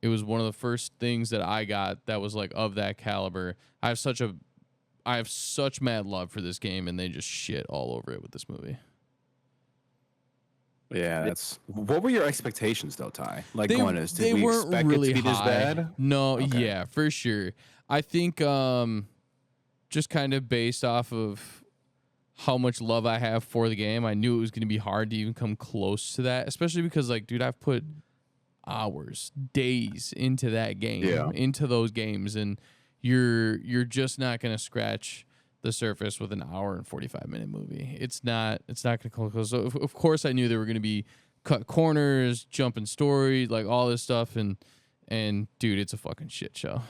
It was one of the first things that I got that was like of that caliber. I have such mad love for this game, and they just shit all over it with this movie. Yeah, that's. What were your expectations though, Ty? Like They, going is they did we weren't expect really it to be this high. bad? No, Okay. yeah, for sure. I think just kind of based off of how much love I have for the game, I knew it was going to be hard to even come close to that, especially because like, dude, I've put hours, days into that game, into those games, and you're just not going to scratch the surface with an hour and 45-minute movie. It's not going to come close. So of course I knew there were going to be cut corners, jumping story, like all this stuff, and dude, it's a fucking shit show.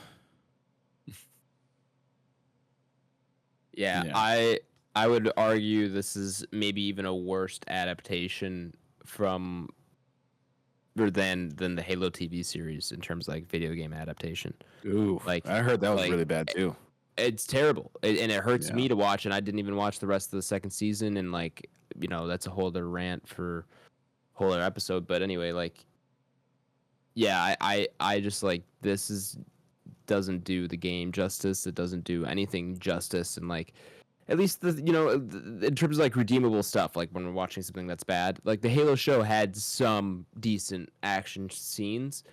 Yeah, Yeah. I would argue this is maybe even a worse adaptation from or than the Halo TV series in terms of like video game adaptation. Ooh, Like- I heard that was like- really bad too. It's terrible, and it hurts Yeah. me to watch. And I didn't even watch the rest of the second season, and like that's a whole other rant for a whole other episode. But anyway, like, yeah, I just like doesn't do the game justice. It doesn't do anything justice, and like. At least in terms of like redeemable stuff, like when we're watching something that's bad, like the Halo show had some decent action scenes.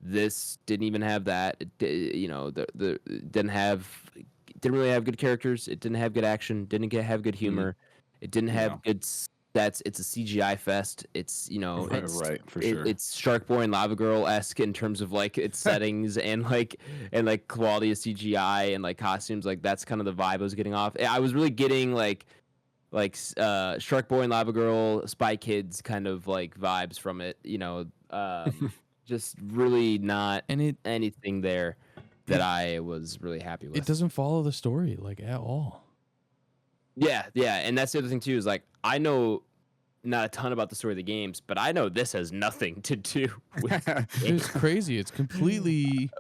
This didn't even have that. It didn't really have good characters. It didn't have good action. Have good humor. It didn't have good stats. It's a CGI fest. It's Right, for sure. It's Shark Boy and Lava Girl esque in terms of like its settings and quality of CGI and like costumes. Like that's kind of the vibe I was getting off. I was really getting like Shark Boy and Lava Girl, Spy Kids kind of like vibes from it. Just really not anything there that I was really happy with. It doesn't follow the story like at all. Yeah, and that's the other thing too is like I know not a ton about the story of the games, but I know this has nothing to do with It's crazy. It's completely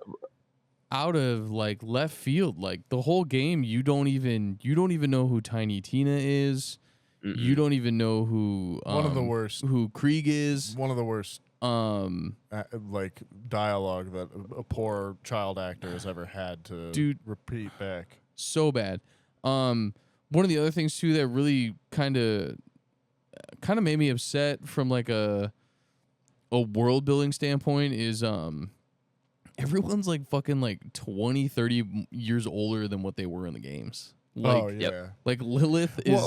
out of like left field. Like the whole game, you don't even know who Tiny Tina is. You don't even know who One of the worst. who Krieg is. One of the worst like dialogue that a poor child actor has ever had to repeat back. So bad. One of the other things too that really kind of made me upset from like a a world building standpoint is everyone's like fucking like 20, 30 years older than what they were in the games. Like, oh yeah. like Lilith is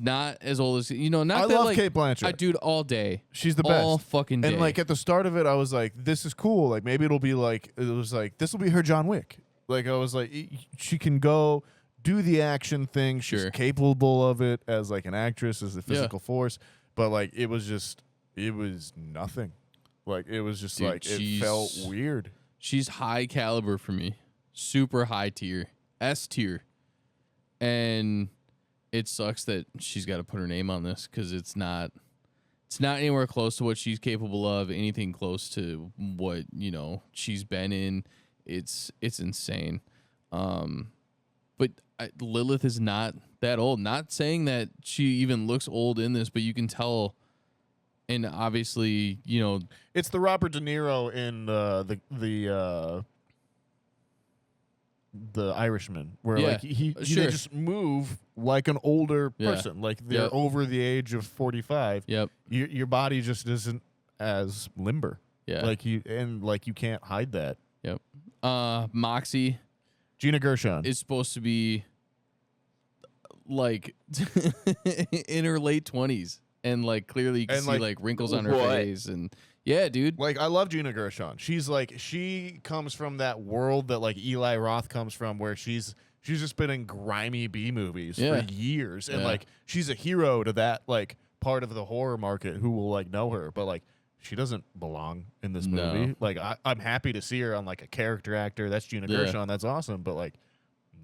not as old as not I that love like Kate Blanchett. dude, all day. She's the all best. fucking day. And like at the start of it, I was like, this is cool. Like maybe it'll be like this will be her John Wick. Like I was like, she can go do the action thing. She's capable of it as like an actress, as a physical force. But like it was nothing. Like it was just like it felt weird. She's high caliber for me. Super high tier. S tier. And it sucks that she's got to put her name on this because it's not anywhere close to what she's capable of, anything close to what, she's been in. It's insane. But Lilith is not that old. Not saying that she even looks old in this, but you can tell. And obviously, it's the Robert De Niro in the Irishman, where like they just move like an older person, like they're over the age of 45. Yep, your body just isn't as limber. Yeah, like you can't hide that. Yep. Moxie, Gina Gershon is supposed to be like in her late 20s, and like clearly you can see like wrinkles on her face, and yeah, dude. Like I love Gina Gershon. She's like she comes from that world that like Eli Roth comes from, where she's just been in grimy B movies for years, and like she's a hero to that like part of the horror market who will like know her, but like she doesn't belong in this movie. No. Like I'm happy to see her on like a character actor. That's Gina Gershon. That's awesome. But like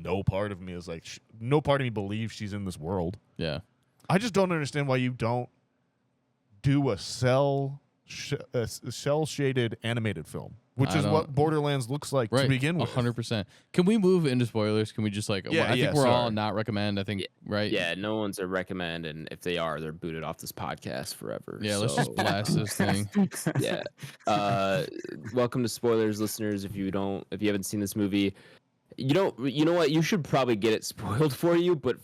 no part of me is like no part of me believes she's in this world. Yeah. I just don't understand why you don't do a cell shaded animated film, which is what Borderlands looks like to begin with. 100%. Can we move into spoilers? Can we just like? I think we're all not recommend. I think right. Yeah, no one's a recommend, and if they are, they're booted off this podcast forever. Yeah, let's just blast this thing. Yeah. Welcome to spoilers, listeners. If you haven't seen this movie, you know what? You should probably get it spoiled for you, but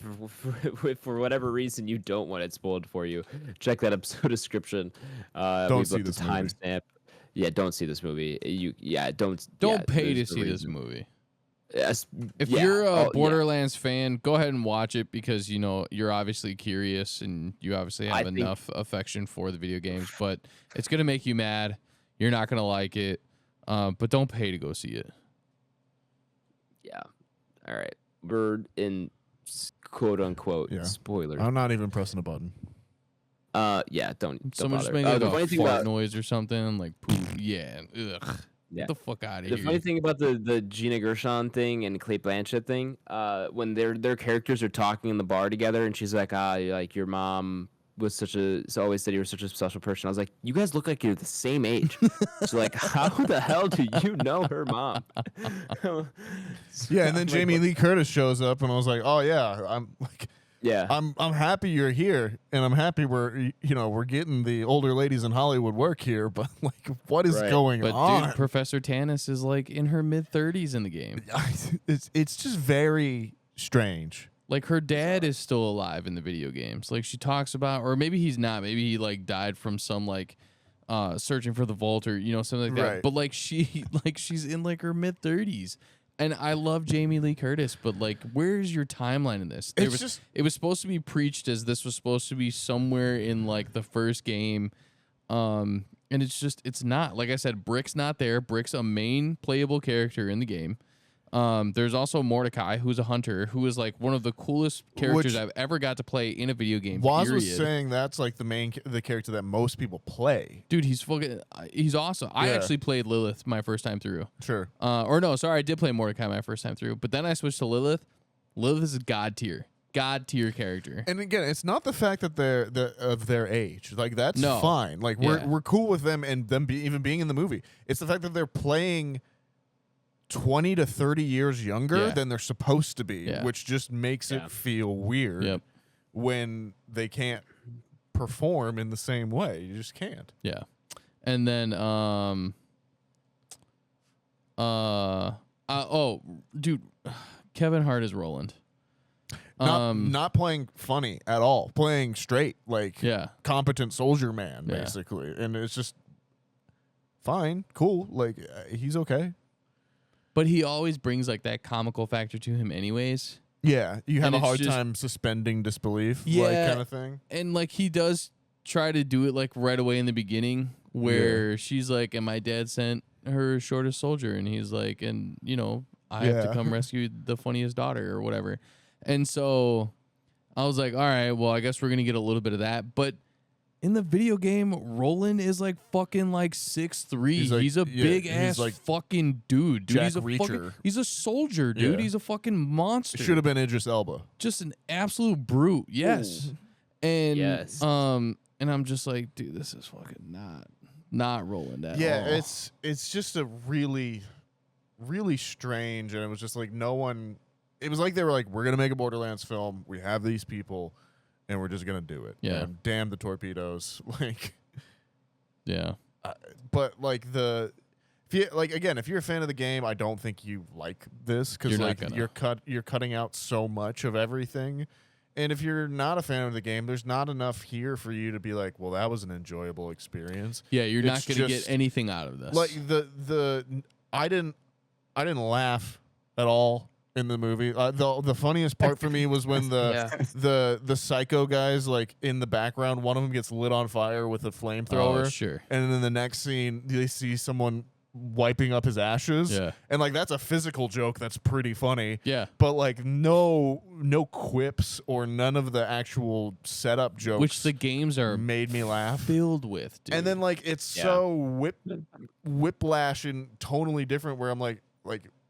for whatever reason you don't want it spoiled for you, check that episode description. Don't see this timestamp. Yeah, don't see this movie. Don't pay to see this movie. Yes. If you're a Borderlands fan, go ahead and watch it because you're obviously curious and you obviously have enough affection for the video games, but it's gonna make you mad. You're not gonna like it, but don't pay to go see it. Yeah. All right. We're in quote unquote spoilers. I'm not even pressing a button. Yeah, don't Someone bother. just made a fart noise or something like poof. Yeah. Ugh. Yeah. Get the fuck out of here. The funny thing about the Gina Gershon thing and Cate Blanchett thing, when their characters are talking in the bar together and she's like, like your mom was always said you were such a special person. I was like, you guys look like you're the same age. She's like, how the hell do you know her mom? Yeah, and then Jamie Lee Curtis shows up, and I was like, oh yeah, I'm happy you're here, and I'm happy we're getting the older ladies in Hollywood work here, but like, what is going on? Dude, Professor Tannis is like in her mid-30s in the game. It's just very strange. Like her dad is still alive in the video games. Like she talks about, or maybe he's not. Maybe he like died from some like searching for the vault or something like that. Right. But like she's in like her mid-30s. And I love Jamie Lee Curtis, but like where's your timeline in this? It was supposed to be preached as this was supposed to be somewhere in like the first game. And it's not. Like I said, Brick's not there. Brick's a main playable character in the game. There's also Mordecai, who's a hunter, who is like one of the coolest characters I've ever got to play in a video game. Woz was saying that's like the character that most people play. Dude, he's awesome. I actually played Lilith my first time through. Sure. I did play Mordecai my first time through, but then I switched to Lilith. Lilith is a god tier character. And again, it's not the fact that they're of their age. Like that's fine. Like we're cool with them and them even being in the movie. It's the fact that they're playing 20 to 30 years younger than they're supposed to be, which just makes it feel weird when they can't perform in the same way. You just can't. Yeah. And then dude, Kevin Hart is Roland. Not playing funny at all, playing straight, like Yeah. competent soldier man, Yeah. basically. And it's just fine, cool. Like he's okay. But he always brings like that comical factor to him anyways. Yeah, you have And a it's hard just- time suspending disbelief, like Yeah. kind of thing. And like he does try to do it like right away in the beginning where she's like, and my dad sent her shortest soldier, and he's like, and you know, I have to Yeah. come rescue the funniest daughter or whatever. And so I was like, all right, well, I guess we're gonna get a little bit of that. But in the video game, Roland is like fucking like 6'3". He's like- He's a yeah, big he's ass like fucking dude. Jack he's a fucking, Reacher. he's a soldier, dude. Yeah. He's a fucking monster. Should have been Idris Elba. Just an absolute brute. Yes. And Yes. and I'm just like, dude, this is fucking not Roland at Yeah, all. it's just a really, really strange, and it was just like no one. It was like they were like, we're gonna make a Borderlands film. We have these people, and we're just gonna do it. Yeah. And damn the torpedoes, like. Yeah. But like if you like again, if you're a fan of the game, I don't think you like this because You're not like gonna. you're cutting out so much of everything. And if you're not a fan of the game, there's not enough here for you to be like, well, that was an enjoyable experience. Yeah, you're not It's gonna get just- anything out of this. Like I didn't laugh at all in the movie. The funniest part for me was when the psycho guys like in the background, one of them gets lit on fire with a flamethrower. Oh, sure. And then the next scene, they see someone wiping up his ashes. Yeah. And like that's a physical joke that's pretty funny. Yeah. But like no quips or none of the actual setup jokes Which the games are made me laugh. filled with, dude. And then like it's so whiplash and totally different where I'm like,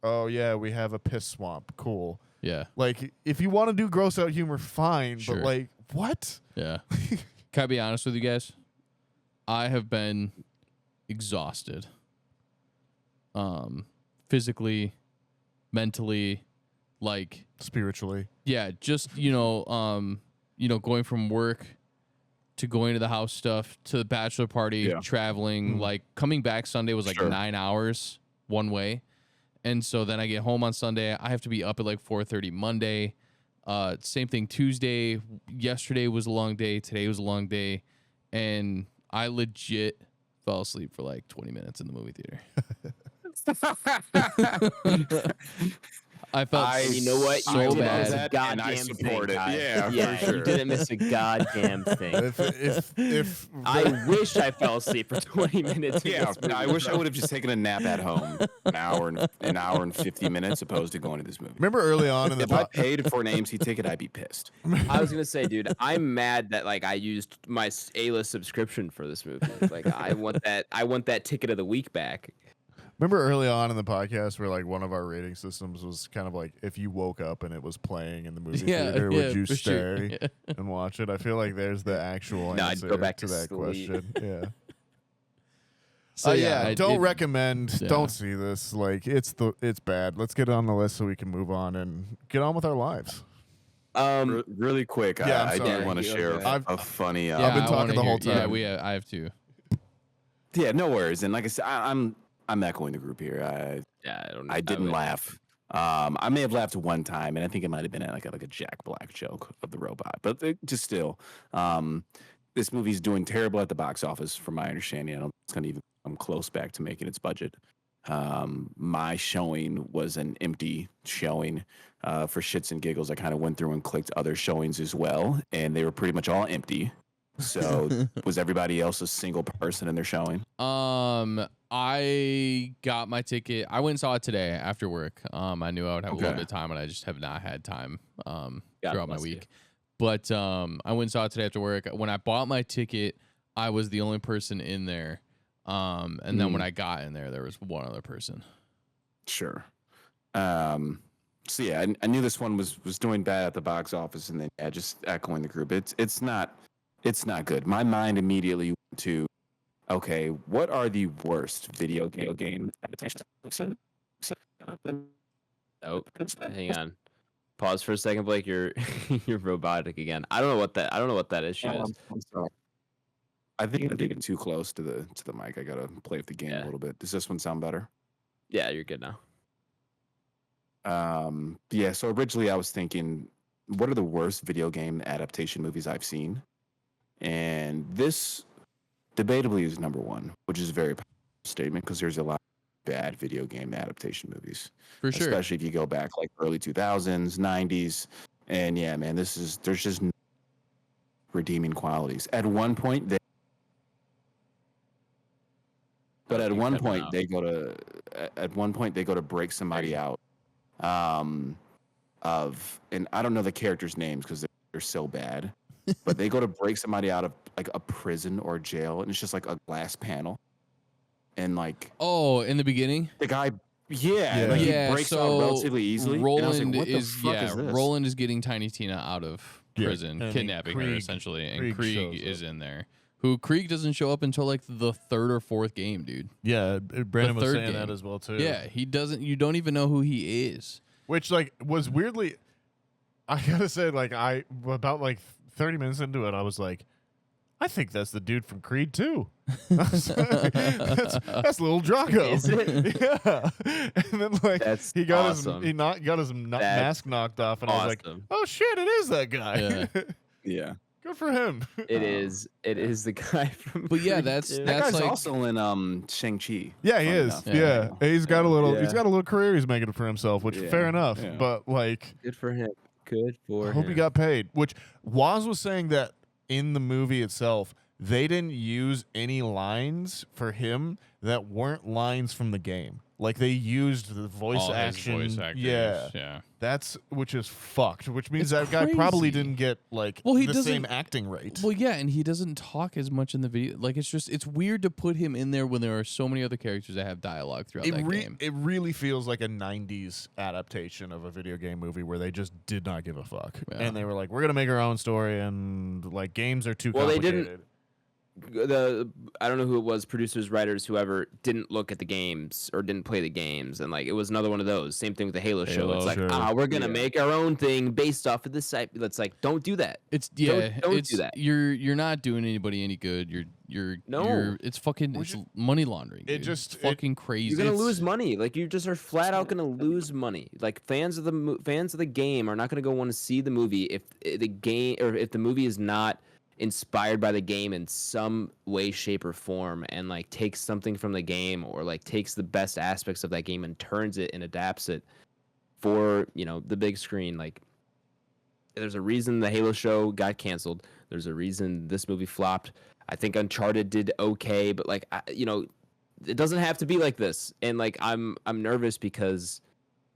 oh yeah, we have a piss swamp. Cool. yeah. Like if you want to do gross out humor, fine. Sure. But like what? Yeah. Can I be honest with you guys? I have been exhausted. Physically, mentally, like Spiritually. yeah, just going from work to going to the house stuff to the bachelor party, traveling, like coming back Sunday was like 9 hours one way. And so then I get home on Sunday. I have to be up at like 4:30 Monday. Same thing Tuesday. Yesterday was a long day. Today was a long day. And I legit fell asleep for like 20 minutes in the movie theater. I felt you know what? so You didn't bad. miss a And goddamn I thing, support it. guys. Yeah, for sure. You didn't miss a goddamn thing. if I wish I fell asleep for 20 minutes. in Yeah, this movie, I wish I bro. would have just taken a nap at home, an hour and 50 minutes, opposed to going to this movie. remember early on in the If I paid for an AMC ticket, I'd be pissed. I was gonna say, dude, I'm mad that like I used my A-list subscription for this movie. Like, I want that ticket of the week back. remember early on in the podcast where like one of our rating systems was kind of like if you woke up and it was playing in the movie theater, would you for sure. stay and watch it? I feel like there's the actual No, I'd answer go back to to that sleep. question. Yeah. So Yeah, don't it- recommend. yeah. Don't see this. Like it's bad. Let's get it on the list so we can move on and get on with our lives. Really quick, Yeah, I'm I sorry. do want to Yeah, share okay. a funny. Yeah, I've been I talking wanna the whole hear- Yeah, time. I have to. Yeah, no worries. And like I said, I'm echoing the group here. I didn't laugh. I may have laughed one time, and I think it might have been at like a Jack Black joke of the robot, but just still, this movie's doing terrible at the box office, from my understanding. I don't think it's gonna even come close back to making its budget. My showing was an empty showing. For shits and giggles, I kind of went through and clicked other showings as well, and they were pretty much all empty. So was everybody else a single person in their showing? I got my ticket. I went and saw it today after work. I knew I would have a little Okay. bit of time, and I just have not had time God throughout my bless you. week. But I went and saw it today after work. When I bought my ticket, I was the only person in there. And then when I got in there was one other person. Sure. So yeah, I knew this one was doing bad at the box office, and then just echoing the group. It's not good. My mind immediately went to, okay, what are the worst video game adaptations? Oh, hang on. Pause for a second, Blake. You're you're robotic again. I don't know what that issue is. I'm sorry. I think I'm digging too close to the mic. I gotta play with the game a little bit. Does this one sound better? Yeah, you're good now. Yeah. So originally I was thinking what are the worst video game adaptation movies I've seen, and this debatably is number one, which is a very powerful statement because there's a lot of bad video game adaptation movies, For sure. especially if you go back like early 2000s, 90s, and yeah, man, there's just no redeeming qualities. At one point, they go to break somebody out and I don't know the characters' names because they're so bad, but they go to break somebody out of like a prison or jail, and it's just like a glass panel, and like in the beginning, the guy, he breaks so out relatively easily. Roland and I was like, what is the fuck is this? Roland is getting Tiny Tina out of prison, and kidnapping her Krieg- essentially, and Krieg Krieg shows is up. in there. Who Krieg doesn't show up until like the third or fourth game, dude. Yeah, Brandon was third saying that game. as well too. Yeah, he doesn't. You don't even know who he is. Which like was weirdly, I gotta say, like about like 30 minutes into it, I was like, I think that's the dude from Creed 2. That's little Drago. Is it? Yeah. And then like That's he got awesome. got his mask knocked off, and I was like, Awesome. oh shit, it is that guy. Yeah. Yeah, Good for him. It is the guy from. But yeah, Creed that's 2. that guy's like also in Shang-Chi. Yeah, he funny is. enough. Yeah. Yeah. He's got a Yeah. little career he's making for himself, which Yeah, fair enough. yeah. But like Good for him. Good for I him. hope he got paid. Which Waz was saying that in the movie itself, they didn't use any lines for him that weren't lines from the game. Like they used the voice all his action. voice actors. Yeah. Yeah. That's which is fucked. Which means It's that guy probably crazy. didn't get like Well, he the doesn't- same acting rate. Well, yeah, and he doesn't talk as much in the video. Like it's weird to put him in there when there are so many other characters that have dialogue throughout that game. It really feels like a 90s adaptation of a video game movie where they just did not give a fuck. Yeah. And they were like, we're going to make our own story, and like games are too Well, they complicated. didn't- I don't know who it was, producers, writers, whoever, didn't look at the games or didn't play the games, and like it was another one of those. Same thing with the Halo show. Halo, It's like, sure. we're gonna Yeah. make our own thing based off of this site. It's like, don't do that. It's Don't do it's that. you're not doing anybody any good. No. It's fucking Which it's money laundering. it dude. just- It's fucking crazy. You're gonna It's- lose money. Like you just are flat out gonna lose money. Like fans of the game are not gonna go want to see the movie if the game or if the movie is not inspired by the game in some way, shape, or form, and like takes something from the game or like takes the best aspects of that game and turns it and adapts it for the big screen. Like there's a reason the Halo show got canceled. There's a reason this movie flopped. I think Uncharted did okay, but like it doesn't have to be like this. And like I'm nervous because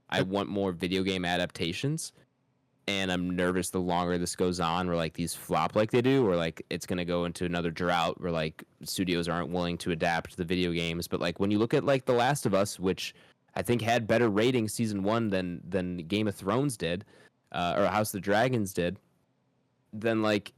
I want more video game adaptations, and I'm nervous the longer this goes on, where like these flop like they do, or like it's gonna go into another drought where like studios aren't willing to adapt the video games. But like when you look at like The Last of Us, which I think had better ratings season 1 than Game of Thrones did, or House of the Dragons did, then like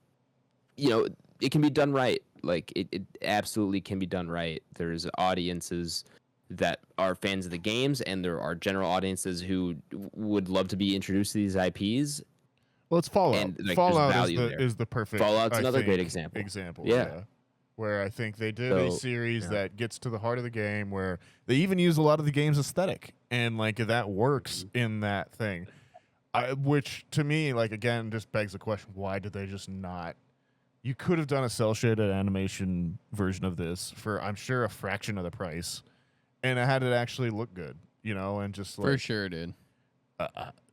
it can be done right. Like it absolutely can be done right. There's audiences that are fans of the games, and there are general audiences who would love to be introduced to these IPs. Well, it's Fallout. And, like, there's Fallout value there. is the perfect. Fallout's I another great think, example. Yeah. Yeah. Where I think they did a So, series yeah. that gets to the heart of the game, where they even use a lot of the game's aesthetic, and like that works in that thing. Which to me, like again, just begs the question: why did they just not? You could have done a cel shaded animation version of this for, I'm sure, a fraction of the price, and it had it actually look good, and just like For sure, dude.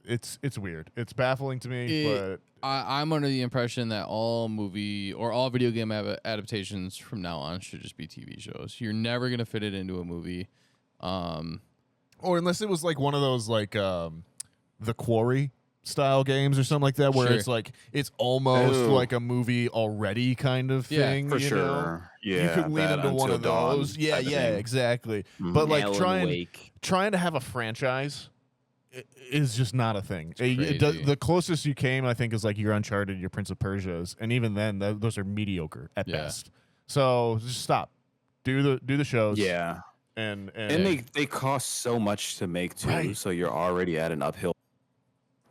it's weird. It's baffling to me, but I'm under the impression that all movie or all video game adaptations from now on should just be TV shows. You're never gonna fit it into a movie. or unless it was like one of those like the Quarry style games or something like that, where Sure. it's like it's almost Ooh. like a movie already kind of Yeah, thing. For you sure. know? Yeah. You could lean that into one Until of Dawn those. Yeah, type of yeah, thing. exactly. Mhm. But like Alan Wake. trying to have a franchise is just not a thing. It's crazy. The closest you came, I think, is like your Uncharted, your Prince of Persia's, and even then, those are mediocre at Yeah. best. So just stop. Do the shows. Yeah. and And they cost so much to make too, Right. so you're already at an uphill.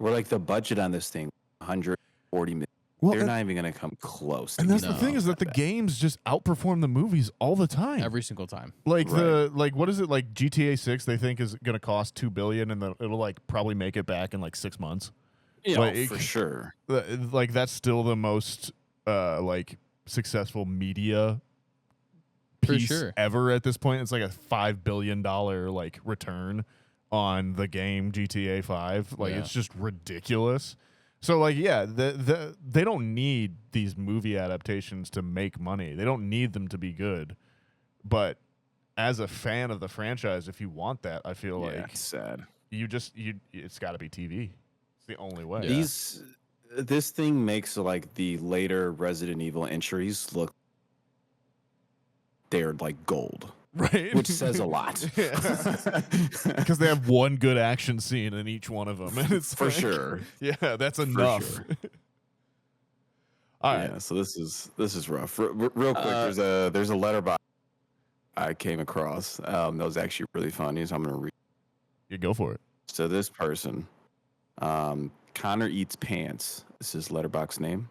We're like the budget on this thing, 140 million. well, They're and, not even gonna come close. to and that's the No. thing is that the games just outperform the movies all the time. Every single time. Like Right. what is it, like GTA 6 they think is going to cost $2 billion, and it'll like probably make it back in like 6 months. Like, for sure. Like that's still the most like successful media For piece sure. ever at this point. It's like a $5 billion like return on the game GTA 5. Like Yeah. it's just ridiculous. So like yeah, they don't need these movie adaptations to make money. They don't need them to be good. But as a fan of the franchise, if you want that, I feel like It's sad. it's got to be TV. It's the only way. Yeah. This thing makes like the later Resident Evil entries look they're like gold, Right. which says a lot. Because they have one good action scene in each one of them. And it's For like, sure. Yeah, that's enough. sure. All right. Yeah, so this is rough. Real quick, there's a Letterboxd I came across that was actually really funny, so I'm gonna read. You go for it. So this person, Connor Eats Pants, is his Letterboxd name.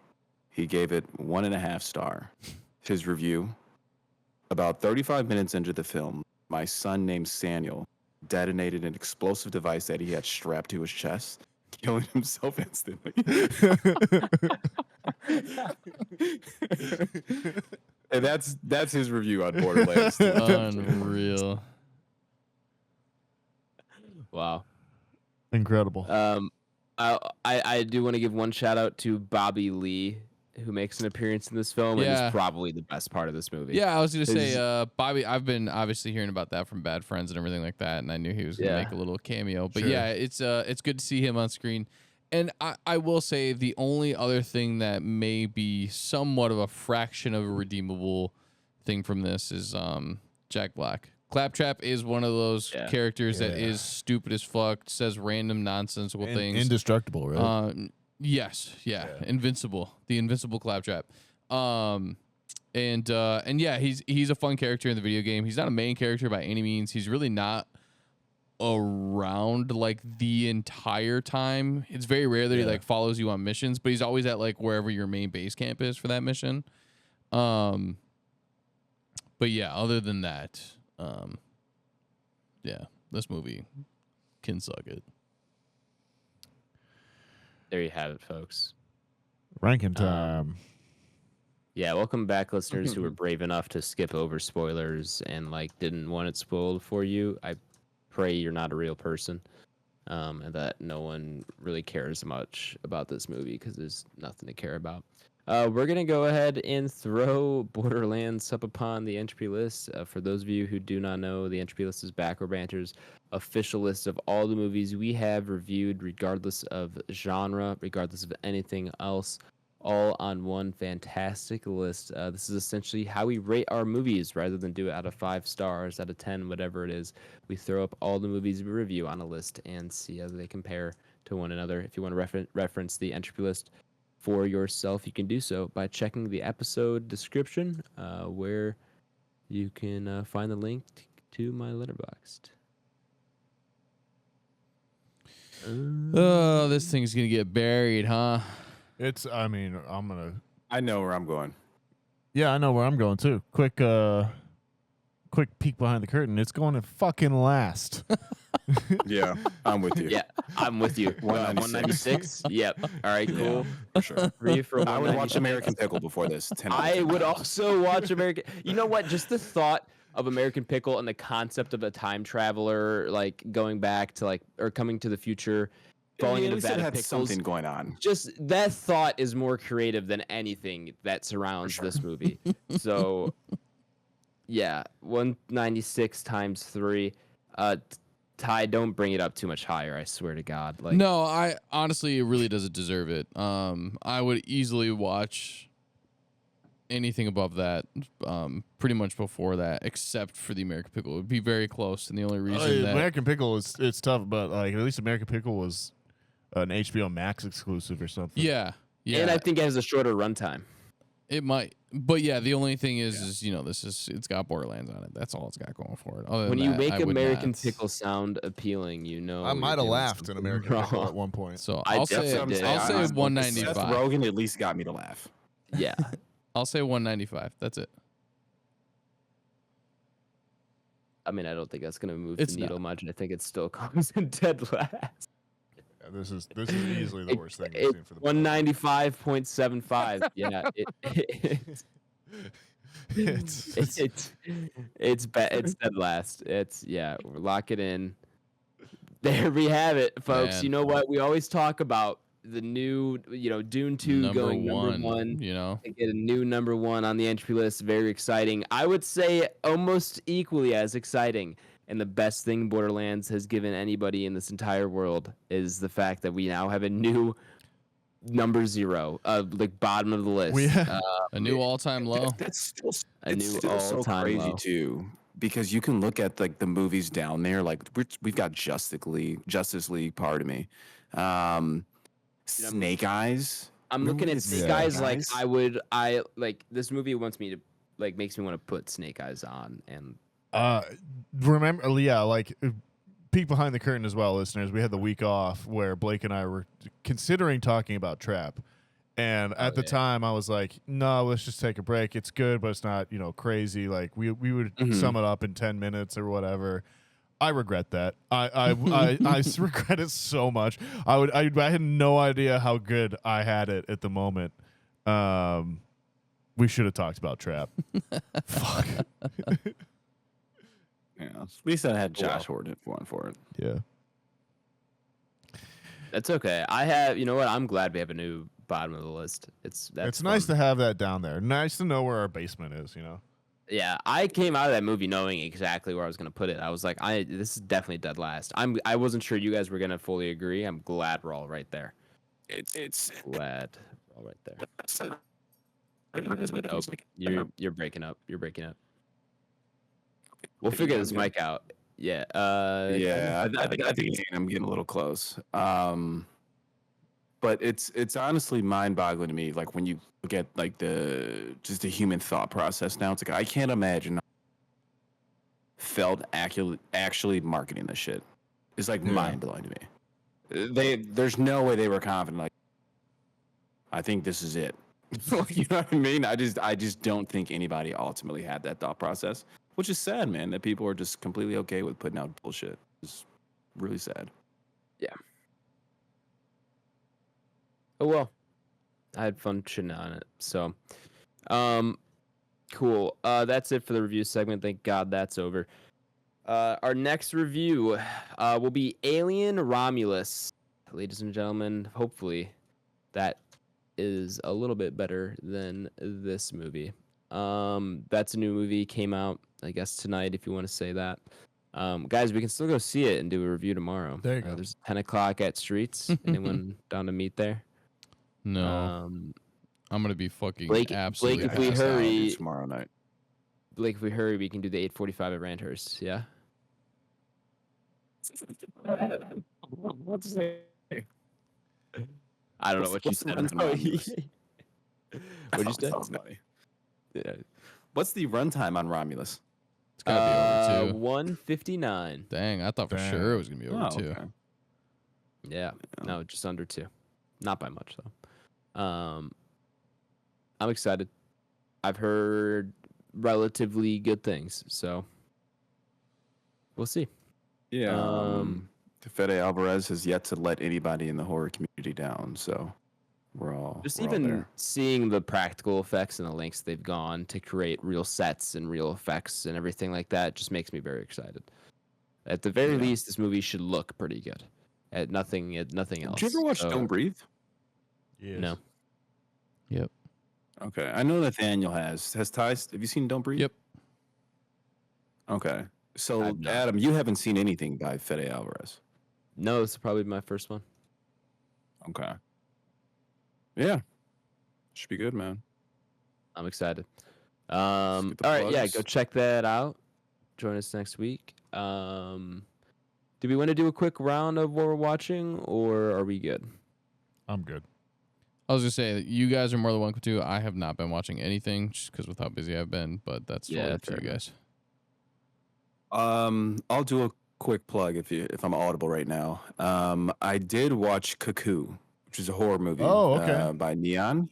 He gave it 1.5 star. His review: about 35 minutes into the film, my son named Samuel detonated an explosive device that he had strapped to his chest, killing himself instantly. And that's his review on Borderlands. Unreal. Wow. Incredible. I do want to give one shout out to Bobby Lee, who makes an appearance in this film and Yeah. is probably the best part of this movie. Yeah, I was gonna say, Bobby. I've been obviously hearing about that from Bad Friends and everything like that, and I knew he was gonna Yeah. make a little cameo. But Sure. yeah, it's good to see him on screen. And I will say the only other thing that may be somewhat of a fraction of a redeemable thing from this is Jack Black. Claptrap is one of those characters that is stupid as fuck, says random nonsensical things. Indestructible, right? Yes, yeah, Invincible, the Invincible Claptrap. And yeah, he's a fun character in the video game. He's not a main character by any means. He's really not around like the entire time. It's very rare that he like follows you on missions, but he's always at like wherever your main base camp is for that mission. But yeah, other than that, yeah, this movie can suck it. There you have it, folks. Ranking time. Yeah, welcome back, listeners who were brave enough to skip over spoilers and like didn't want it spoiled for you. I pray you're not a real person, and that no one really cares much about this movie because there's nothing to care about. We're gonna go ahead and throw Borderlands up upon the Entropy list. For those of you who do not know, the Entropy list is Back Row Banter's official list of all the movies we have reviewed, regardless of genre, regardless of anything else, all on one fantastic list. This is essentially how we rate our movies rather than do it out of 5 stars, out of 10, whatever it is. We throw up all the movies we review on a list and see how they compare to one another. If you want to reference the Entropy list for yourself, you can do so by checking the episode description, where you can find the link to my Letterboxd. Oh, this thing's gonna get buried, huh? I mean, I'm gonna. I know where I'm going. Yeah, I know where I'm going too. Quick peek behind the curtain. It's going to fucking last. Yeah, I'm with you. Yeah, I'm with you. 196. Yep. All right, cool. For sure. 3 for I would watch 196. American Pickle before this. 10 out of I 10 would times. also watch American. You know what? Just the thought of American Pickle and the concept of a time traveler, like going back to like or coming to the future, falling At into least it vat of had pickles. something going on. Just that thought is more creative than anything that surrounds this movie. So, yeah, 196 times 3. Ty, don't bring it up too much higher. I swear to God. Like, No, I honestly, it really doesn't deserve it. I would easily watch anything above that, pretty much before that, except for the American Pickle. It would be very close, and the only reason that American Pickle it's tough, but like at least American Pickle was an HBO Max exclusive or something. yeah, and I think it has a shorter runtime. it might. But yeah, the only thing is you know, it's got Borderlands on it. That's all it's got going for it. Other When than you that, make I would American not. Pickle sound appealing, you know. I you're might have doing laughed in something American Pickle wrong. at one point. So I I'll say definitely did. I'll say Seth 195. Rogen at least got me to laugh. Yeah. I'll say 195. That's it. I mean, I don't think that's going to move It's the needle not. much. I think it still comes in dead last. this is easily the worst thing I've It's seen for the 195.75. Yeah, it's dead last. Lock it in. There we have it, folks. Man. You know what? We always talk about the new, Dune 2 going number one. You know, To get a new number one on the entry list. Very exciting. I would say almost equally as exciting. And the best thing Borderlands has given anybody in this entire world is the fact that we now have a new number 0, like bottom of the list. a new all-time low. That's still A it's new still so all-time crazy low. too, because you can look at like the movies down there. Like we've got Justice League. Pardon me. Snake Eyes. I'm Remember looking we at did Snake Eyes like Eyes? I like this movie wants me to makes me want to put Snake Eyes on and remember, like peek behind the curtain as well, listeners. We had the week off where Blake and I were considering talking about Trap, and at the time I was like, no, let's just take a break. It's good, but it's not crazy. Like we would sum it up in 10 minutes or whatever. I regret that. I regret it so much. I had no idea how good I had it at the moment. We should have talked about Trap. Fuck. Yeah, at least I had Josh Horton one for it. Yeah. that's okay. I have, you know what? I'm glad we have a new bottom of the list. It's nice to have that down there. Nice to know where our basement is, Yeah, I came out of that movie knowing exactly where I was gonna put it. I was like, this is definitely dead last. I wasn't sure you guys were gonna fully agree. I'm glad we're all right there. It's Glad we're all right there. Oh, you're breaking up. You're breaking up. We'll figure this mic out. Yeah. yeah. I think I'm getting a little close. But it's honestly mind-boggling to me. Like when you look at like the human thought process now, it's like I can't imagine Feld actually marketing this shit. It's like mind-blowing to me. There's no way they were confident. Like, I think this is it. You know what I mean? I just don't think anybody ultimately had that thought process, which is sad, man. That people are just completely okay with putting out bullshit. It's really sad. Yeah. Oh well, I had fun shitting on it. So, cool. That's it for the review segment. Thank God that's over. Our next review will be Alien Romulus. Ladies and gentlemen, hopefully that is a little bit better than this movie. That's a new movie, came out, I guess, tonight, if you want to say that. Guys, we can still go see it and do a review tomorrow. There you go. There's 10 o'clock at Streets. Anyone down to meet there? No, I'm gonna be fucking Blake, absolutely. if we Pass out hurry, tomorrow night. Blake, if we hurry, we can do the 8:45 at Randhurst. Yeah. What's it? I don't know what you What's the said. runtime on Romulus? What'd you say? That's funny. Yeah. What's the runtime on Romulus? It's gotta be over 2. 159. Dang, I thought for sure it was gonna be over 2. Okay. Yeah. No, just under 2. Not by much though. I'm excited. I've heard relatively good things, so we'll see. Yeah. Fede Alvarez has yet to let anybody in the horror community down, so we're all Even seeing the practical effects and the lengths they've gone to create real sets and real effects and everything like that just makes me very excited. At the very least, this movie should look pretty good. At nothing else. Did you ever watch Don't Breathe? Yes. No. Yep. Okay, I know Nathaniel has. Has Ty? Have you seen Don't Breathe? Yep. Okay, so I've not. Adam, you haven't seen anything by Fede Alvarez. No, it's probably my first one. Okay. Yeah. Should be good, man. I'm excited. get All the right, yeah, plugs. go check that out. Join us next week. Do we want to do a quick round of what we're watching, or are we good? I'm good. I was gonna say you guys are more than welcome to. I have not been watching anything just because with how busy I've been, but that's totally up to fair you enough. guys. I'll do a quick plug if I'm audible right now. I did watch Cuckoo, which is a horror movie. Oh, okay. By Neon.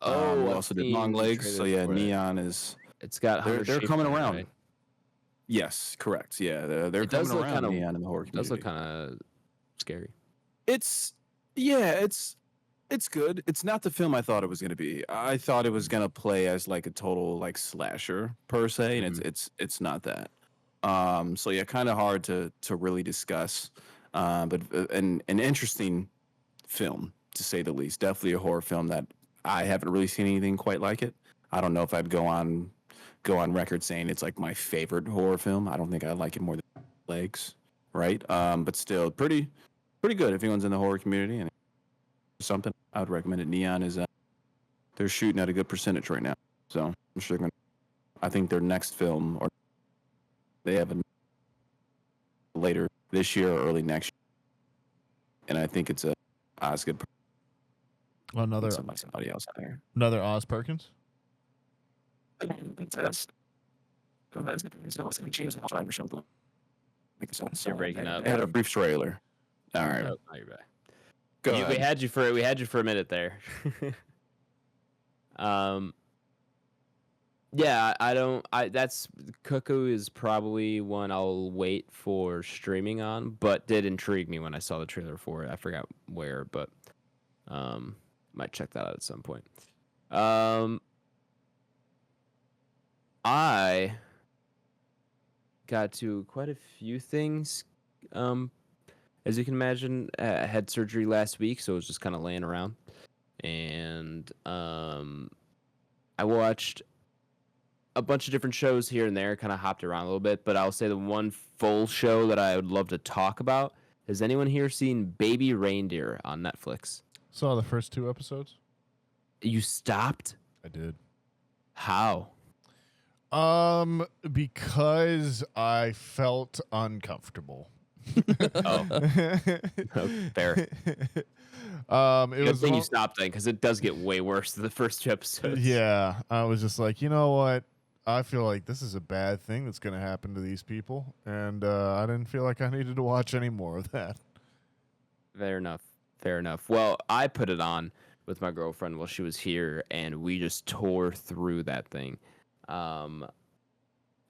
Oh, we I've also did seen Long the Legs. So trailer yeah, for it. Neon is. It's got They're Hunter coming Schafer, around. right? Yes, correct. Yeah, they're It does coming look around. kinda- Neon in the horror It does community. look kind of scary. It's it's good. It's not the film I thought it was going to be. I thought it was going to play as like a total like slasher per se, and it's not that. So yeah, kind of hard to really discuss. But an interesting film to say the least. Definitely a horror film that I haven't really seen anything quite like it. I don't know if I'd go on record saying it's like my favorite horror film. I don't think I like it more than Legs, right? But still pretty good if anyone's in the horror community and something. I would recommend it. Neon is they're shooting at a good percentage right now, so I'm sure they're gonna. I think their next film, or they have a later this year or early next year, and I think it's a Osgood. Another somebody else out there. Another Oz Perkins. You're breaking up. I had a brief trailer. All right. Oh, now you're back. Go ahead. We had you for a minute there. Yeah, that's Cuckoo is probably one I'll wait for streaming on, but did intrigue me when I saw the trailer for it. I forgot where, but might check that out at some point. I got to quite a few things. As you can imagine, I had surgery last week, so I was just kind of laying around. And I watched a bunch of different shows here and there, kind of hopped around a little bit. But I'll say the one full show that I would love to talk about. Has anyone here seen Baby Reindeer on Netflix? Saw the first 2 episodes. You stopped? I did. How? Because I felt uncomfortable. Oh, fair. It Good was thing you stopped then, because it does get way worse than the first 2 episodes. Yeah, I was just like, you know what? I feel like this is a bad thing that's going to happen to these people, and I didn't feel like I needed to watch any more of that. Fair enough. Well, I put it on with my girlfriend while she was here, and we just tore through that thing.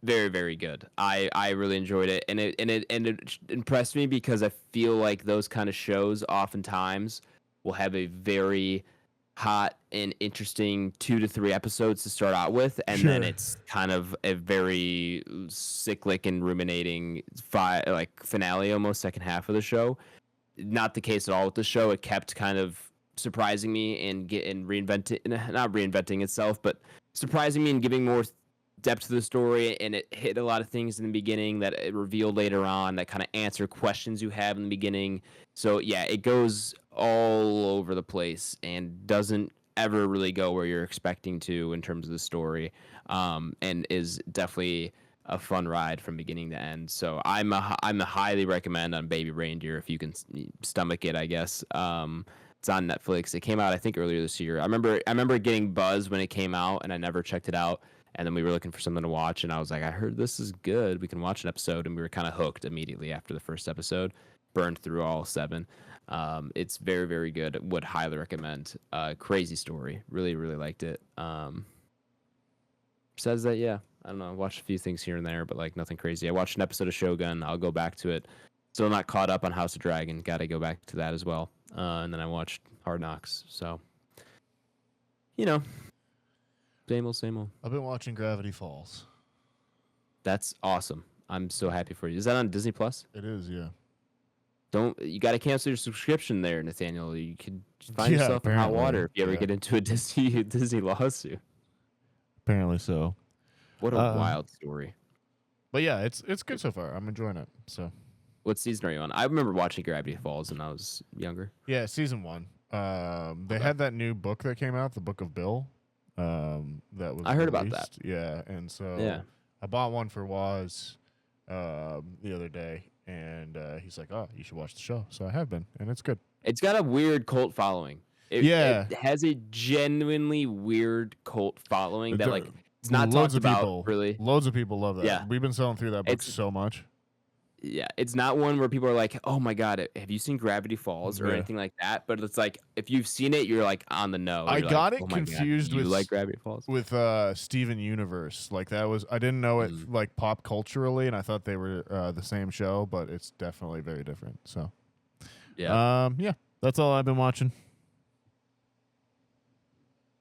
Very, very good. I really enjoyed it, and it impressed me because I feel like those kind of shows oftentimes will have a very hot and interesting 2 to 3 episodes to start out with, and then it's kind of a very cyclic and ruminating finale, almost second half of the show. Not the case at all with the show. It kept kind of surprising me and not reinventing itself, but surprising me and giving more depth to the story, and it hit a lot of things in the beginning that it revealed later on that kind of answer questions you have in the beginning. So yeah, it goes all over the place and doesn't ever really go where you're expecting to in terms of the story, and is definitely a fun ride from beginning to end. So I'm a highly recommend on Baby Reindeer if you can stomach it, I guess. It's on Netflix. It came out I think earlier this year. I remember getting buzz when it came out, and I never checked it out. And then we were looking for something to watch, and I was like, I heard this is good. We can watch an episode, and we were kind of hooked immediately after the first episode. Burned through all 7. It's very, very good. Would highly recommend. Crazy story. Really, really liked it. Says that, yeah. I don't know. I watched a few things here and there, but like nothing crazy. I watched an episode of Shogun. I'll go back to it. Still not caught up on House of Dragon. Got to go back to that as well. And then I watched Hard Knocks. So, same old. I've been watching Gravity Falls. That's awesome. I'm so happy for you. Is that on Disney Plus? It is, yeah. You got to cancel your subscription there, Nathaniel. You could find yourself in hot water if you ever get into a Disney lawsuit. Apparently so. What a wild story. But yeah, it's good so far. I'm enjoying it. So, what season are you on? I remember watching Gravity Falls when I was younger. Yeah, season 1. They had that new book that came out, the Book of Bill. That was I heard about released. that. Yeah, and so I bought one for Waz the other day, and he's like, "Oh, you should watch the show." So I have been, and it's good. It's got a weird cult following. It has a genuinely weird cult following that like it's not talked about really. Loads of people love that. Yeah. We've been selling through that book so much. Yeah, it's not one where people are like, "Oh my god, have you seen Gravity Falls?" or anything like that. But it's like if you've seen it, you're like on the know. I got like, it confused with like Gravity Falls with Steven Universe. Like that was I didn't know it like pop culturally, and I thought they were the same show, but it's definitely very different. So, Yeah, that's all I've been watching.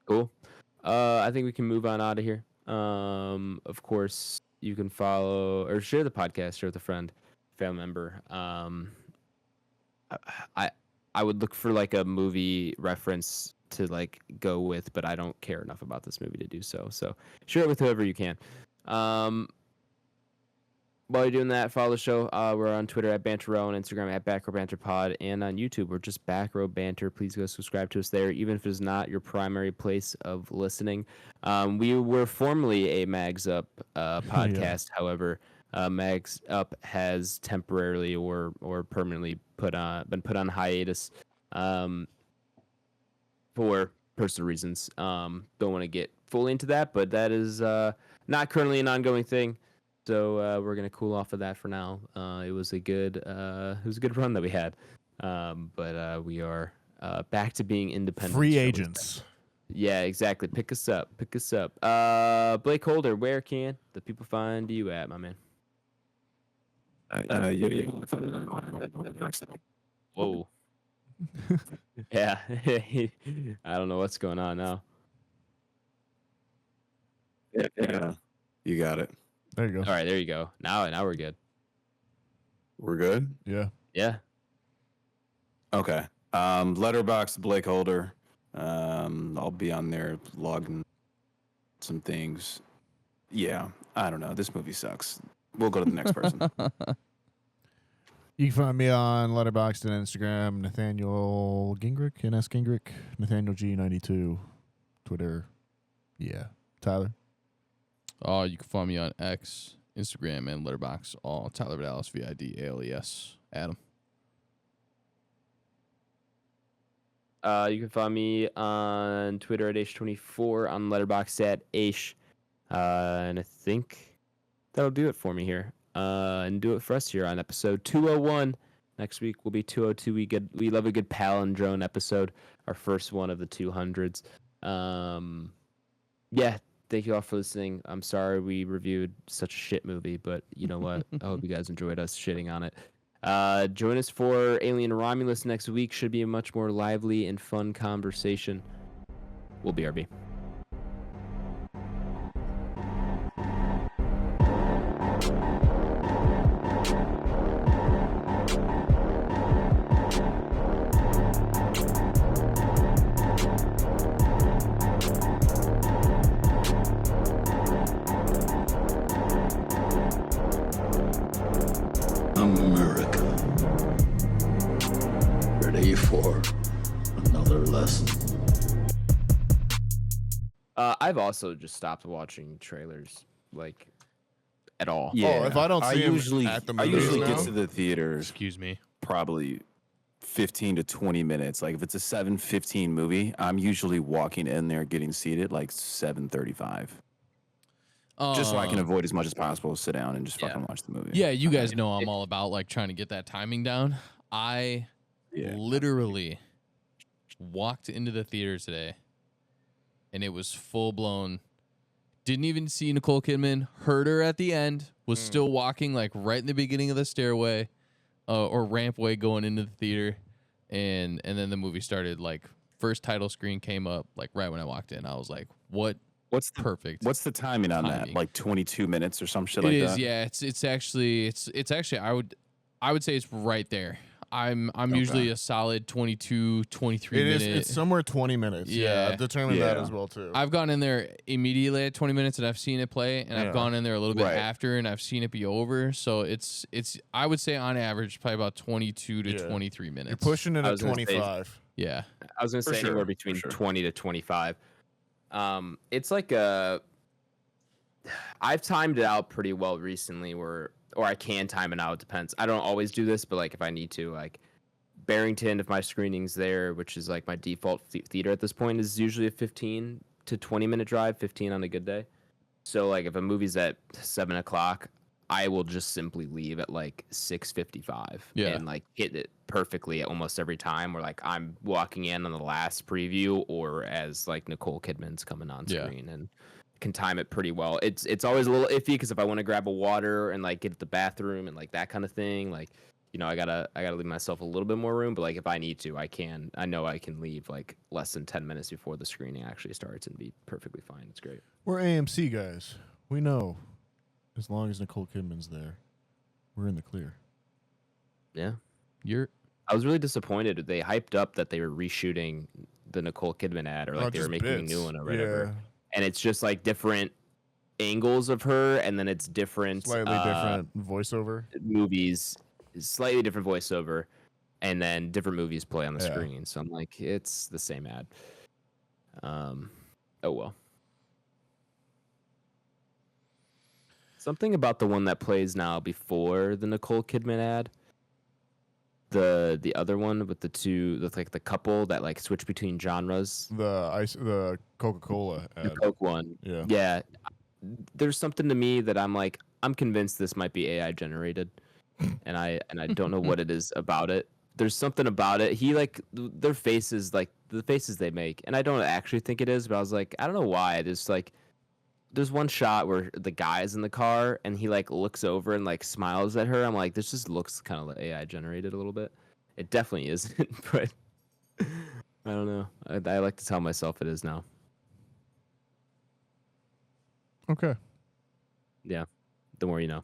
Cool. I think we can move on out of here. Of course, you can follow or share the podcast, share with a friend, family member. I I would look for like a movie reference to like go with, but I don't care enough about this movie to do so. So share it with whoever you can. While you're doing that, follow the show. We're on Twitter at Banter Row, on Instagram at Back Row Banter Pod, and on YouTube we're just Back Row Banter. Please go subscribe to us there, even if it's not your primary place of listening. We were formerly a Mags Up podcast. However, Mags Up has temporarily or permanently been put on hiatus for personal reasons. Don't want to get fully into that, but that is not currently an ongoing thing. So we're gonna cool off of that for now. It was a good run that we had, but we are back to being independent. Free agents. Yeah, exactly. Pick us up. BlakeHolder, where can the people find you at, my man? Whoa. Yeah, I don't know what's going on now. Yeah, you got it. There you go. All right, there you go. Now we're good. We're good. Yeah. Yeah. Okay. Letterboxd BlakeHolder. I'll be on there logging some things. Yeah, I don't know. This movie sucks. We'll go to the next person. You can find me on Letterboxd and Instagram, Nathaniel Gingrich, NS Gingrich, Nathaniel G92, Twitter. Yeah. Tyler. You can find me on X, Instagram, and Letterboxd. All Tyler Vidalis, VIDALES. Adam. You can find me on Twitter at H24, on Letterboxd at H. And I think that'll do it for me here. And do it for us here on episode 201. Next week will be 202. We love a good palindrome episode, our first one of the 200s. Yeah, thank you all for listening. I'm sorry we reviewed such a shit movie, but you know what? I hope you guys enjoyed us shitting on it. Join us for Alien Romulus next week. Should be a much more lively and fun conversation. We'll be RB. America. Ready for another lesson. I've also just stopped watching trailers, like, at all. Yeah. if I don't see him at the I movies usually get now? to the theaters Excuse me. probably 15 to 20 minutes. Like if it's a 7:15 movie, I'm usually walking in there getting seated like 7:35. Just so I can avoid as much as possible, sit down and just fucking watch the movie. Yeah, you guys know I'm all about like trying to get that timing down. I literally walked into the theater today and it was full blown. Didn't even see Nicole Kidman, heard her at the end, was still walking like right in the beginning of the stairway or rampway going into the theater. And then the movie started. Like first title screen came up like right when I walked in. I was like, what? What's the Perfect. What's the timing on that? Like 22 minutes or some shit like that? It is, yeah. It's actually I would say it's right there. I'm usually a solid 22, 23 It minutes. is. It's somewhere 20 minutes. Yeah, I've determined that as well too. I've gone in there immediately at 20 minutes and I've seen it play, and I've gone in there a little bit after and I've seen it be over. So it's I would say on average probably about 22 to 23 minutes. You're pushing it at 25. Yeah. I was going to say anywhere between 20 to 25. It's like I've timed it out pretty well recently or I can time it out. It depends. I don't always do this, but like if I need to, like Barrington, if my screening's there, which is like my default theater at this point, is usually a 15 to 20 minute drive, 15 on a good day. So like if a movie's at 7 o'clock, I will just simply leave at like 6:55 and like hit it perfectly almost every time. Where like I'm walking in on the last preview or as like Nicole Kidman's coming on screen and can time it pretty well. It's always a little iffy because if I want to grab a water and like get to the bathroom and like that kind of thing, like I gotta leave myself a little bit more room. But like if I need to, I can. I know I can leave like less than 10 minutes before the screening actually starts and be perfectly fine. It's great. We're AMC guys. We know. As long as Nicole Kidman's there, we're in the clear. Yeah. You're I was really disappointed. They hyped up that they were reshooting the Nicole Kidman ad, or like they were just making bits. a new one or whatever. Yeah. And it's just like different angles of her, and then it's different, Slightly different voiceover. movies, slightly different voiceover, and then different movies play on the Yeah. screen. So I'm like, it's the same ad. Oh well. Something about the one that plays now before the Nicole Kidman ad. The other one with the two, with like the couple that like switch between genres. The Coca-Cola ad. The Coke one. Yeah. Yeah. There's something to me that I'm convinced this might be AI generated. And I don't know what it is about it. There's something about it. He like their faces, like the faces they make, and I don't actually think it is, but I was like, I don't know why. There's one shot where the guy's in the car and he like looks over and like smiles at her. I'm like, this just looks kind of like AI generated a little bit. It definitely isn't, but I don't know. I like to tell myself it is now. Okay. Yeah. The more you know.